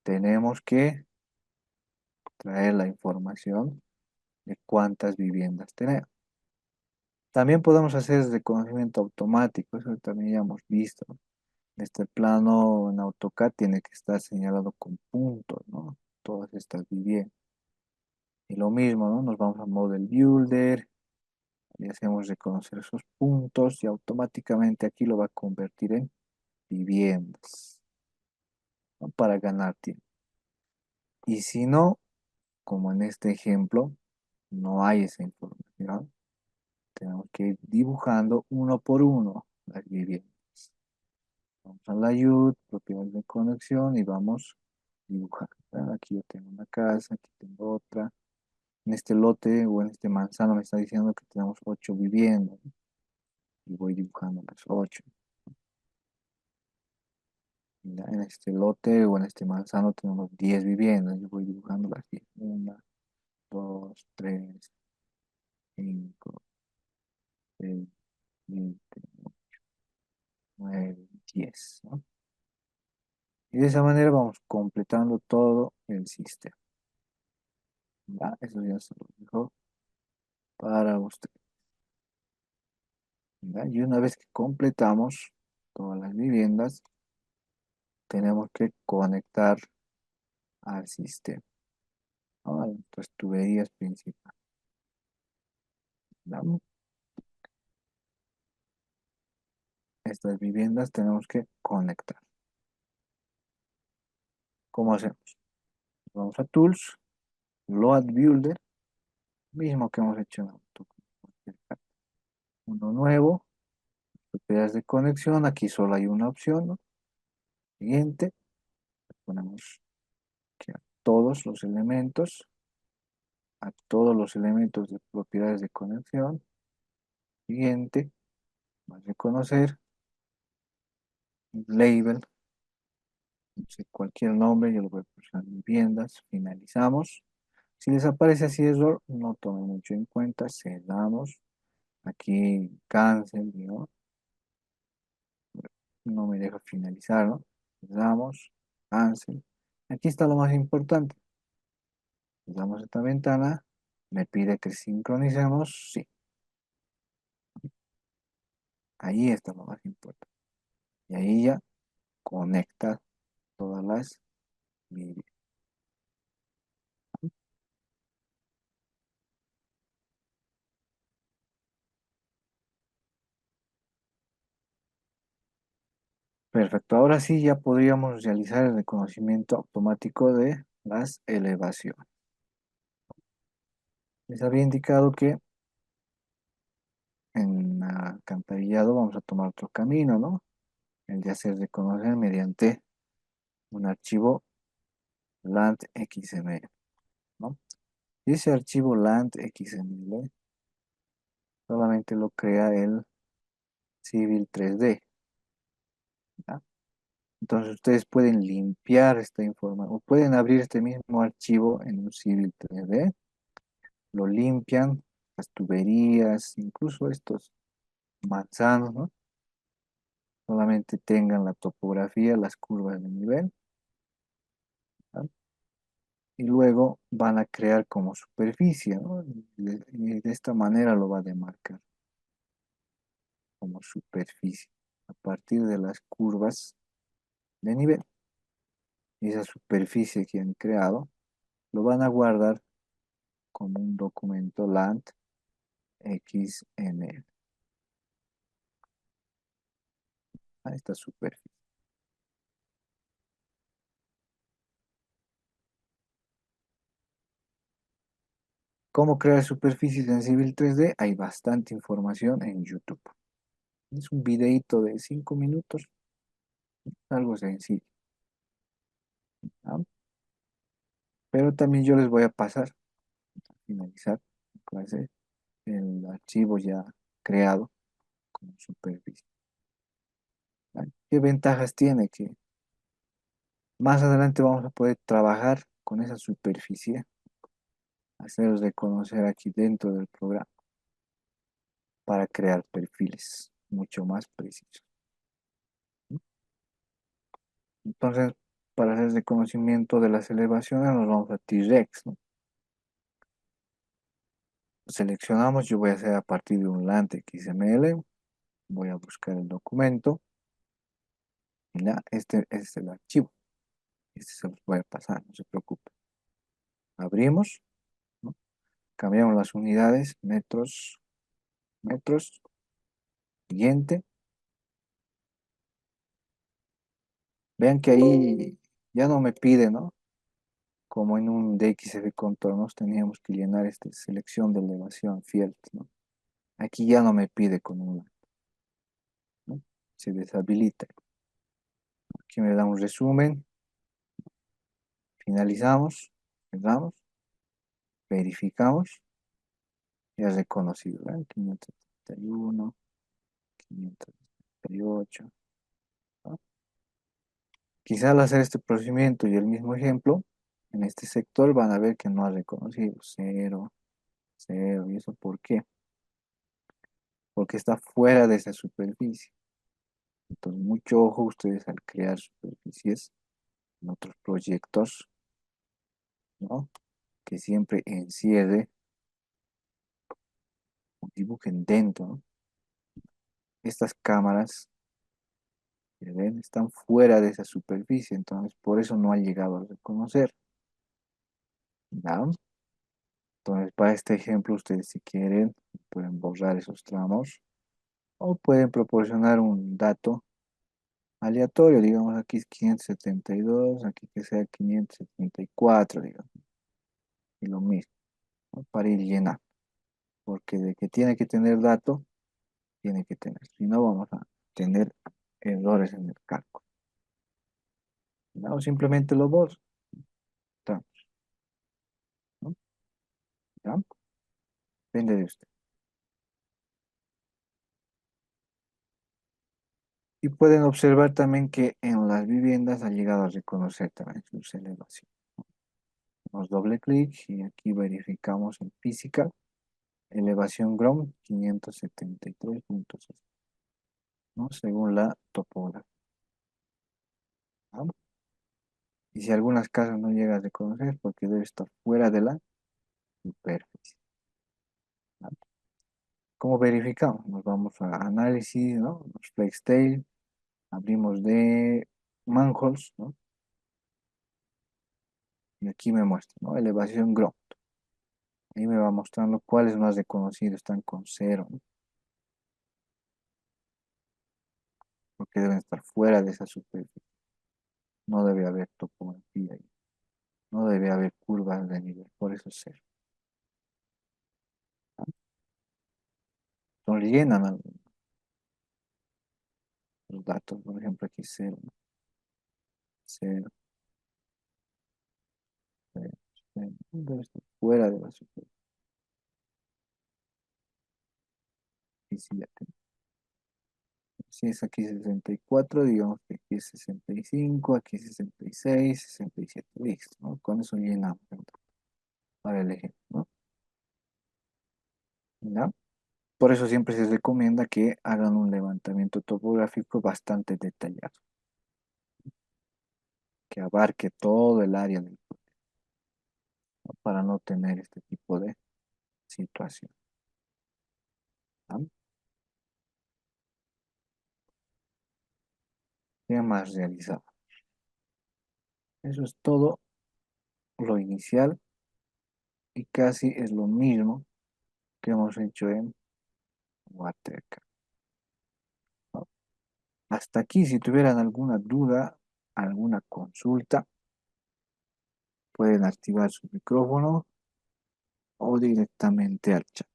tenemos que traer la información de cuántas viviendas tenemos. También podemos hacer reconocimiento automático, eso también ya hemos visto. Este plano en AutoCAD tiene que estar señalado con puntos, ¿no? Todas estas viviendas. Y lo mismo, ¿no? Nos vamos a Model Builder y hacemos reconocer esos puntos y automáticamente aquí lo va a convertir en viviendas, ¿no? Para ganar tiempo. Y si no, como en este ejemplo, no hay esa información, tenemos que ir dibujando uno por uno, las viviendas. Vamos a la ayuda, propiedades de conexión y vamos a dibujar. ¿Verdad? Aquí yo tengo una casa, aquí tengo otra. En este lote o en este manzano me está diciendo que tenemos 8 viviendas, ¿no? Y voy dibujando las 8. Ya, en este lote o en este manzano tenemos 10 viviendas. Yo voy dibujando las 10. 1, 2, 3, 5, 6, 7, 9, 10, ¿no? Y de esa manera vamos completando todo el sistema. ¿Ya? Eso ya se lo dejo para usted. ¿Ya? Y una vez que completamos todas las viviendas, tenemos que conectar al sistema, ¿no? A nuestras tuberías principales. ¿Ya? Estas viviendas tenemos que conectar. ¿Cómo hacemos? Vamos a Tools, Load Builder, mismo que hemos hecho en AutoCAD. Uno nuevo, propiedades de conexión, aquí solo hay una opción, ¿no? Siguiente, ponemos aquí a todos los elementos de propiedades de conexión. Siguiente, va a reconocer, label, no sé, cualquier nombre, yo lo voy a poner viviendas, finalizamos. Si les aparece así error, no tomen mucho en cuenta, cerramos, aquí cancel, ¿no? No me deja finalizar, ¿no? Cerramos, cancel. Aquí está lo más importante. Damos esta ventana, me pide que sincronicemos, sí, ahí está lo más importante. Y ahí ya conecta todas las vídeos. Perfecto, ahora sí ya podríamos realizar el reconocimiento automático de las elevaciones. Les había indicado que en alcantarillado vamos a tomar otro camino, ¿no? El de hacer reconocer mediante un archivo LandXML, ¿no? Y ese archivo LandXML solamente lo crea el Civil 3D, ¿ya? Entonces ustedes pueden limpiar esta información o pueden abrir este mismo archivo en un Civil 3D, lo limpian, las tuberías, incluso estos manzanos, ¿no? Solamente tengan la topografía, las curvas de nivel, ¿ya? Y luego van a crear como superficie, ¿no? Y de esta manera lo va a demarcar como superficie a partir de las curvas de nivel. Y esa superficie que han creado lo van a guardar como un documento LAND XML a esta superficie. ¿Cómo crear superficies en Civil 3D? Hay bastante información en YouTube. Es un videito de 5 minutos, algo sencillo, ¿no? Pero también yo les voy a pasar, a finalizar, con el archivo ya creado como superficie, ¿vale? ¿Qué ventajas tiene? Que más adelante vamos a poder trabajar con esa superficie, haceros reconocer aquí dentro del programa para crear perfiles mucho más precisos. Entonces, para hacer reconocimiento de las elevaciones, nos vamos a T-Rex, ¿no? Seleccionamos, yo voy a hacer a partir de un LAND XML, voy a buscar el documento, y ya, este es el archivo, este se los voy a pasar, no se preocupe. Abrimos, ¿no? Cambiamos las unidades, metros, metros, siguiente. Vean que ahí ya no me pide, ¿no? Como en un DXF contornos teníamos que llenar esta selección de elevación field, ¿no? Aquí ya no me pide con un, ¿no? se deshabilita. Aquí me da un resumen, finalizamos, cerramos, verificamos, ya reconocido, ¿verdad? 571, 578, ¿no? Quizá al hacer este procedimiento y el mismo ejemplo, en este sector van a ver que no ha reconocido cero, cero. ¿Y eso por qué? Porque está fuera de esa superficie. Entonces, mucho ojo ustedes al crear superficies en otros proyectos, ¿no? Que siempre encierre o dibujen dentro, ¿no? Estas cámaras, ¿ya ven? Están fuera de esa superficie, entonces por eso no han llegado a reconocer, ¿ya? Entonces, para este ejemplo, ustedes si quieren, pueden borrar esos tramos o pueden proporcionar un dato aleatorio, digamos aquí es 572, aquí que sea 574, digamos, y lo mismo, ¿no? Para ir llenando, porque de que tiene que tener dato, tiene que tener, si no vamos a tener errores en el cálculo, ¿no? O simplemente lo borro, ¿no? ¿Ya? Depende de usted. Y pueden observar también que en las viviendas ha llegado a reconocer también sus elevaciones. Damos doble clic y aquí verificamos en física, elevación GROM 573.6, ¿no? Según la topografía, ¿no? Y si algunas casas no llega a reconocer porque debe estar fuera de la superficie, ¿no? ¿Cómo verificamos? Nos vamos a análisis, ¿no? Los FlexTail, abrimos de manholes, ¿no? Y aquí me muestra, ¿no? Elevación GROM. Ahí me va mostrando cuáles más reconocidos están con cero, ¿no? Porque deben estar fuera de esa superficie. No debe haber topografía ahí. No debe haber curvas de nivel. Por eso es cero, ¿no? Entonces llenan los datos. Por ejemplo, aquí cero, ¿no? Cero, cero, cero. Debe estar fuera de la superficie. Sí, ya si es aquí 64, digamos que aquí es 65, aquí 66, 67. Listo, ¿no? Con eso llenamos para el ejemplo, ¿no? ¿Ya? Por eso siempre se recomienda que hagan un levantamiento topográfico bastante detallado, que abarque todo el área del pueblo, ¿no? Para no tener este tipo de situación, ¿no? Sea más realizado. Eso es todo lo inicial y casi es lo mismo que hemos hecho en Watercraft, ¿no? Hasta aquí, si tuvieran alguna duda, alguna consulta, pueden activar su micrófono o directamente al chat.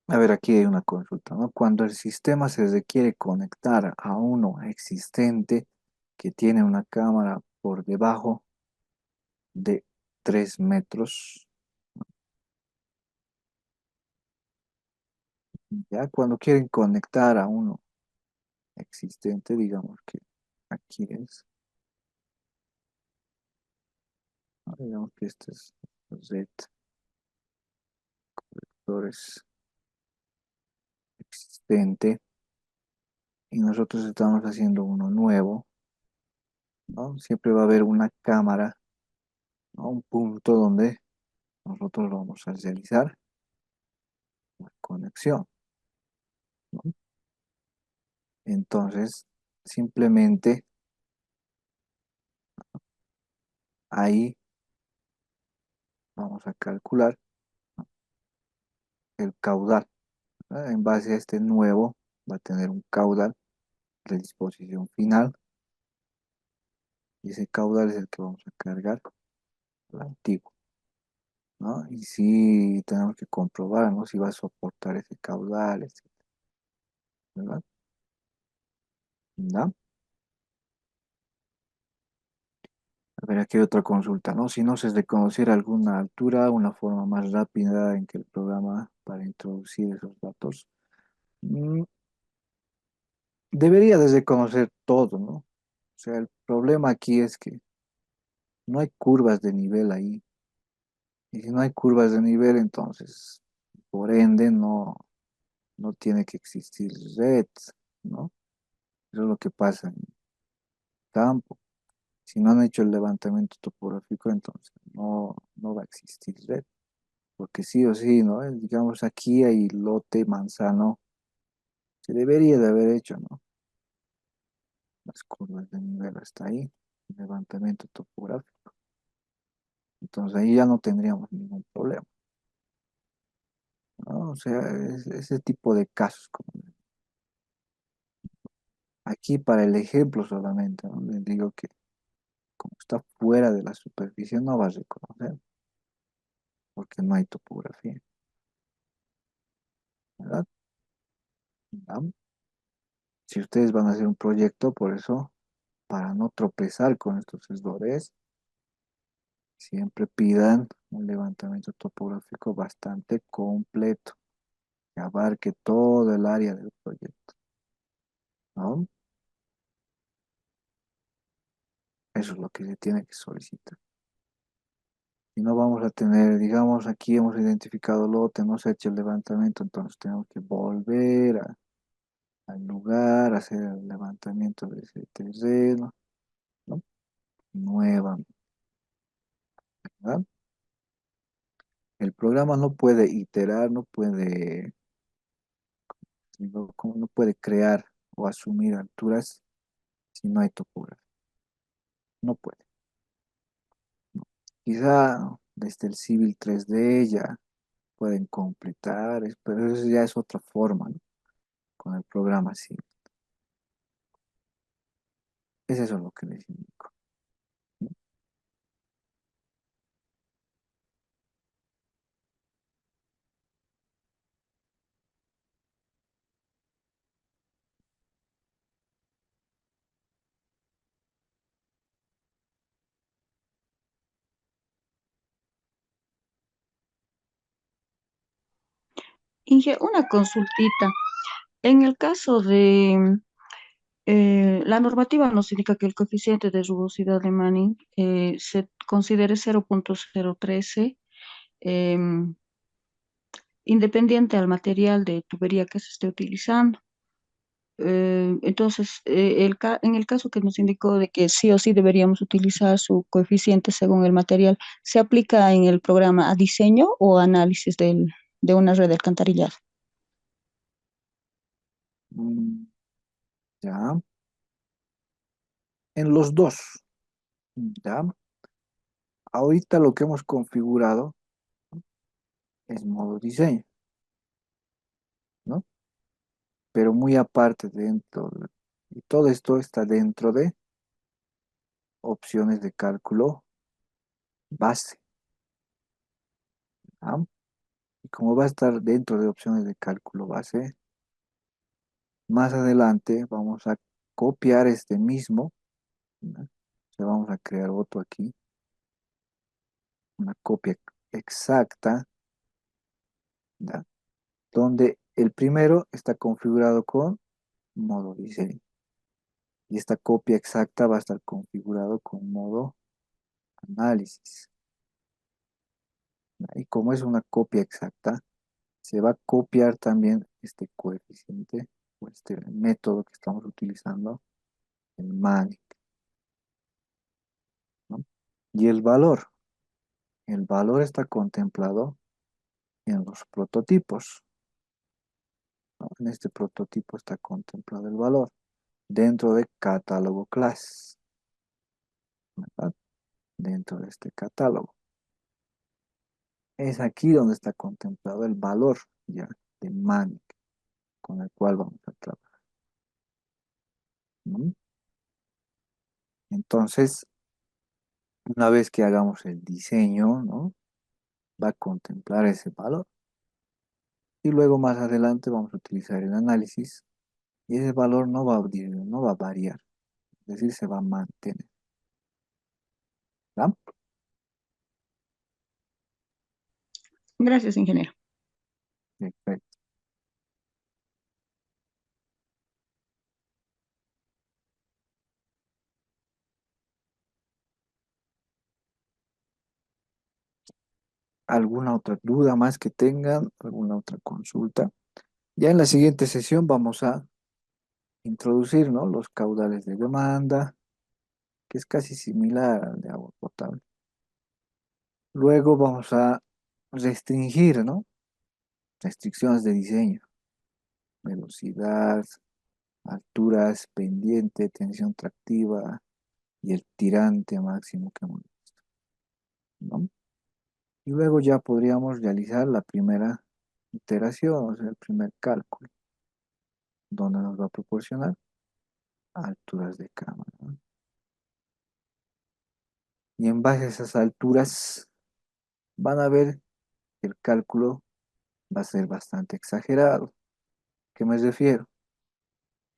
A ver, aquí hay una consulta, ¿no? Cuando el sistema se requiere conectar a uno existente que tiene una cámara por debajo de 3 metros, ya cuando quieren conectar a uno existente, digamos que aquí es, Digamos que este es red flores existente y nosotros estamos haciendo uno nuevo, ¿no? Siempre va a haber una cámara, ¿no? Un punto donde nosotros vamos a realizar la conexión, ¿no? Entonces, simplemente ahí vamos a calcular el caudal, ¿no? En base a este nuevo va a tener un caudal de disposición final y ese caudal es el que vamos a cargar al antiguo, ¿no? Y si tenemos que comprobar, ¿no? Si va a soportar ese caudal, etcétera, ¿verdad? ¿Ya? A ver, aquí hay otra consulta, ¿no? Si no se reconociera alguna altura, una forma más rápida en que el programa para introducir esos datos, mm, debería de reconocer todo, ¿no? O sea, el problema aquí es que no hay curvas de nivel ahí. Y si no hay curvas de nivel, entonces, por ende, no tiene que existir red, ¿no? Eso es lo que pasa en el campo. Si no han hecho el levantamiento topográfico, entonces no va a existir red. Porque sí o sí, ¿no? Digamos, aquí hay lote manzano, se debería de haber hecho, ¿no? Las curvas de nivel hasta ahí, levantamiento topográfico. Entonces ahí ya no tendríamos ningún problema, ¿no? O sea, ese tipo de casos, como aquí para el ejemplo solamente, ¿no? Les digo que como está fuera de la superficie no va a reconocer, porque no hay topografía, ¿verdad? ¿Ya? Si ustedes van a hacer un proyecto, por eso, para no tropezar con estos sesgores, siempre pidan un levantamiento topográfico bastante completo, que abarque todo el área del proyecto, ¿no? Eso es lo que se tiene que solicitar. Si no vamos a tener, digamos, aquí hemos identificado lote, no se ha hecho el levantamiento, entonces tenemos que volver al lugar, hacer el levantamiento de ese terreno, ¿no? Nuevamente, ¿verdad? El programa no puede iterar, no puede crear o asumir alturas si no hay topografía. No puede. Quizá desde el Civil 3D ya pueden completar, pero eso ya es otra forma, ¿no? Con el programa Civil. Es eso lo que les indico. Inge, una consultita. En el caso de la normativa nos indica que el coeficiente de rugosidad de Manning se considere 0.013, em, independiente al material de tubería que se esté utilizando. Entonces, en el caso que nos indicó de que sí o sí deberíamos utilizar su coeficiente según el material, ¿se aplica en el programa a diseño o análisis de una red de alcantarillado? Mm, ya, en los dos, ya. Ahorita lo que hemos configurado es modo diseño, ¿no? Pero muy aparte y todo esto está dentro de opciones de cálculo base, ¿ah? Y como va a estar dentro de opciones de cálculo base, más adelante vamos a copiar este mismo, ¿no? O sea, vamos a crear otro aquí, una copia exacta, ¿ya? Donde el primero está configurado con modo diseño y esta copia exacta va a estar configurado con modo análisis. Y como es una copia exacta, se va a copiar también este coeficiente o este método que estamos utilizando, el Manic, ¿no? Y el valor está contemplado en los prototipos, ¿no? En este prototipo está contemplado el valor dentro de catálogo class, ¿verdad? Dentro de este catálogo. Es aquí donde está contemplado el valor ya de Manic con el cual vamos a trabajar, ¿no? Entonces, una vez que hagamos el diseño, ¿no? Va a contemplar ese valor y luego más adelante vamos a utilizar el análisis y ese valor no va a variar, es decir, se va a mantener, ¿verdad? Gracias, ingeniero. Perfecto. ¿Alguna otra duda más que tengan? ¿Alguna otra consulta? Ya en la siguiente sesión vamos a introducir, ¿no? Los caudales de demanda, que es casi similar al de agua potable. Luego vamos a restringir, ¿no? Restricciones de diseño, velocidad, alturas, pendiente, tensión tractiva y el tirante máximo que hemos visto, ¿no? Y luego ya podríamos realizar la primera iteración, o sea, el primer cálculo, donde nos va a proporcionar alturas de cámara, ¿no? Y en base a esas alturas van a ver que el cálculo va a ser bastante exagerado. ¿Qué me refiero?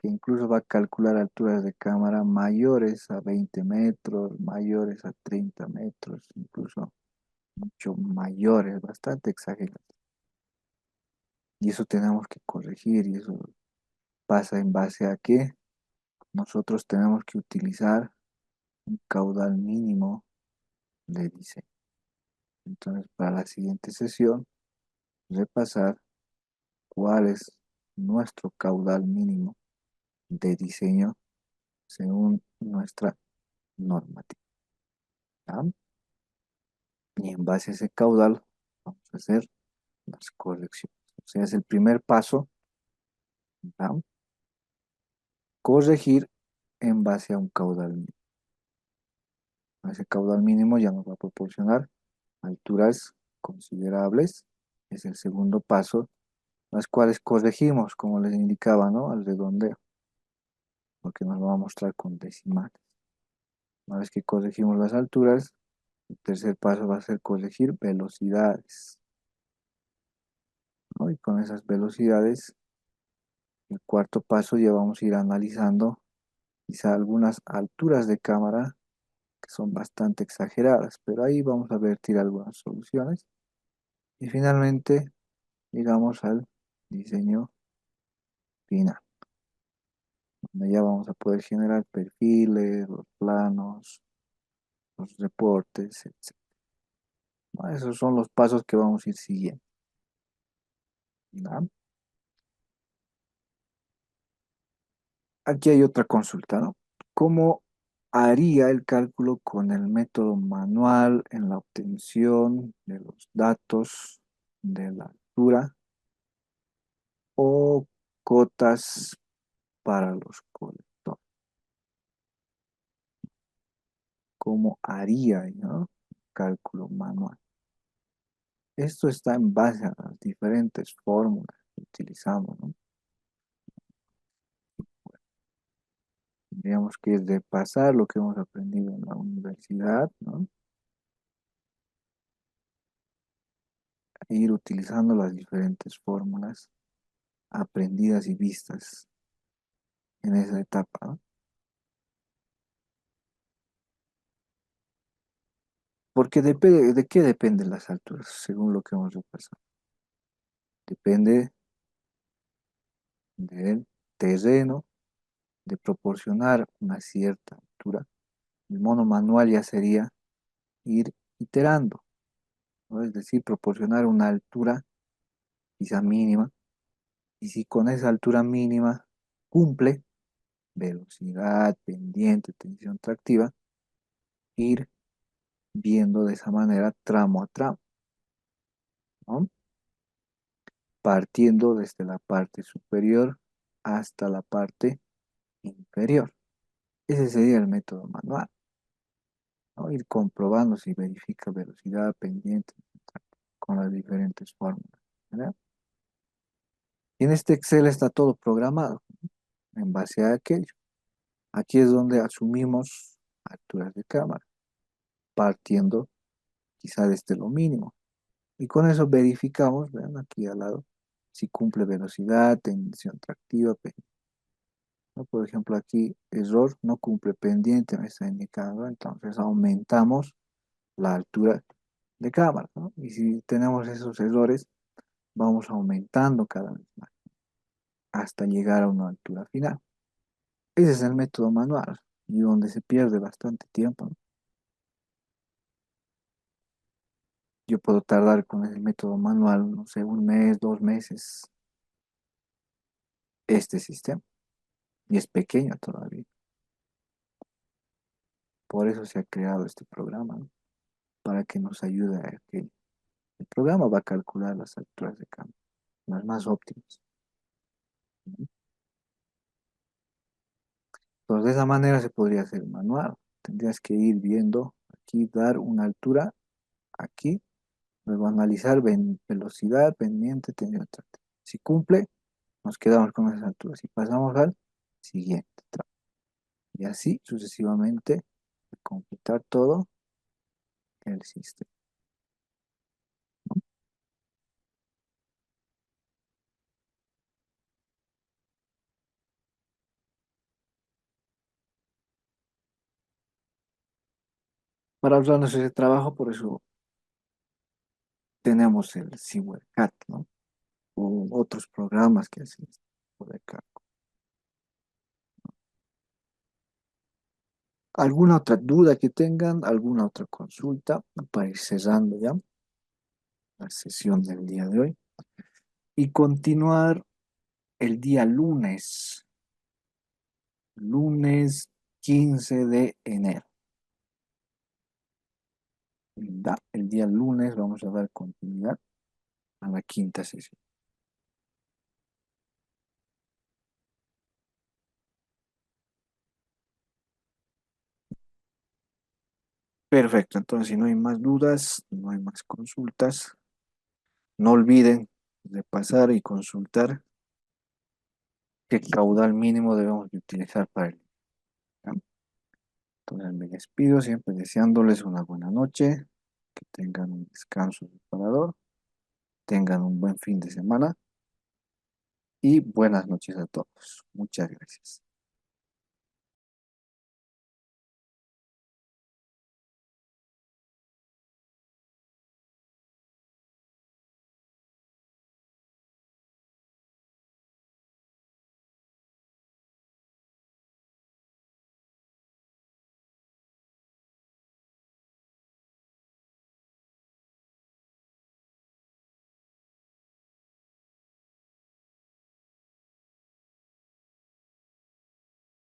Que incluso va a calcular alturas de cámara mayores a 20 metros, mayores a 30 metros, incluso mucho mayores, bastante exagerados. Y eso tenemos que corregir y eso pasa en base a que nosotros tenemos que utilizar un caudal mínimo de diseño. Entonces, para la siguiente sesión, repasar cuál es nuestro caudal mínimo de diseño según nuestra normativa, ¿ya? Y en base a ese caudal vamos a hacer las correcciones. O sea, es el primer paso, ¿ya? Corregir en base a un caudal mínimo. Ese caudal mínimo ya nos va a proporcionar alturas considerables. Es el segundo paso, las cuales corregimos, como les indicaba, ¿no? Al redondeo, porque nos lo va a mostrar con decimales. Una vez que corregimos las alturas, el tercer paso va a ser corregir velocidades, ¿no? Y con esas velocidades, el cuarto paso ya vamos a ir analizando quizá algunas alturas de cámara que son bastante exageradas, pero ahí vamos a vertir algunas soluciones. Y finalmente, llegamos al diseño final, donde ya vamos a poder generar perfiles, los planos, los reportes, etc. ¿No? Esos son los pasos que vamos a ir siguiendo, ¿no? Aquí hay otra consulta, ¿no? ¿Cómo haría el cálculo con el método manual en la obtención de los datos de la altura o cotas para los colectores? ¿Cómo haría, ¿no? Cálculo manual? Esto está en base a las diferentes fórmulas que utilizamos, ¿no? Tendríamos que repasar lo que hemos aprendido en la universidad, ¿no? E ir utilizando las diferentes fórmulas aprendidas y vistas en esa etapa, ¿no? Porque depende, ¿de qué dependen las alturas? Según lo que hemos repasado. Depende del terreno, de proporcionar una cierta altura. El mono manual ya sería ir iterando, ¿no? Es decir, proporcionar una altura quizá mínima, y si con esa altura mínima cumple velocidad, pendiente, tensión tractiva, ir viendo de esa manera tramo a tramo, ¿no? Partiendo desde la parte superior hasta la parte inferior. Ese sería el método manual, ¿no? Ir comprobando si verifica velocidad, pendiente, con las diferentes fórmulas, ¿verdad? Y en este Excel está todo programado en base a aquello. Aquí es donde asumimos alturas de cámara, partiendo quizá desde lo mínimo. Y con eso verificamos, vean aquí al lado, si cumple velocidad, tensión tractiva, ¿no? Por ejemplo, aquí error no cumple pendiente, me está indicando, entonces aumentamos la altura de cámara, ¿no? Y si tenemos esos errores, vamos aumentando cada vez más hasta llegar a una altura final. Ese es el método manual y donde se pierde bastante tiempo, ¿no? Yo puedo tardar con el método manual, no sé, un mes, 2 meses, este sistema, y es pequeño todavía. Por eso se ha creado este programa, ¿no? Para que nos ayude a que el programa va a calcular las alturas de cambio, las más óptimas, ¿no? Entonces, de esa manera se podría hacer manual. Tendrías que ir viendo aquí, dar una altura aquí, luego analizar velocidad, pendiente, tensión tractiva. Si cumple, nos quedamos con esas alturas. Si pasamos al siguiente tramo. Y así sucesivamente, completar todo el sistema. Para ahorrarnos ese trabajo, por eso tenemos el SeaWorld, ¿no? O otros programas que hacen este tipo de cálculo. ¿Alguna otra duda que tengan? ¿Alguna otra consulta? Para ir cerrando ya la sesión del día de hoy. Y continuar el día lunes, lunes 15 de enero. El día lunes vamos a dar continuidad a la quinta sesión. Perfecto, entonces si no hay más dudas, no hay más consultas, no olviden de pasar y consultar qué caudal mínimo debemos de utilizar para el examen. Entonces me despido siempre deseándoles una buena noche, que tengan un descanso reparador, tengan un buen fin de semana y buenas noches a todos. Muchas gracias.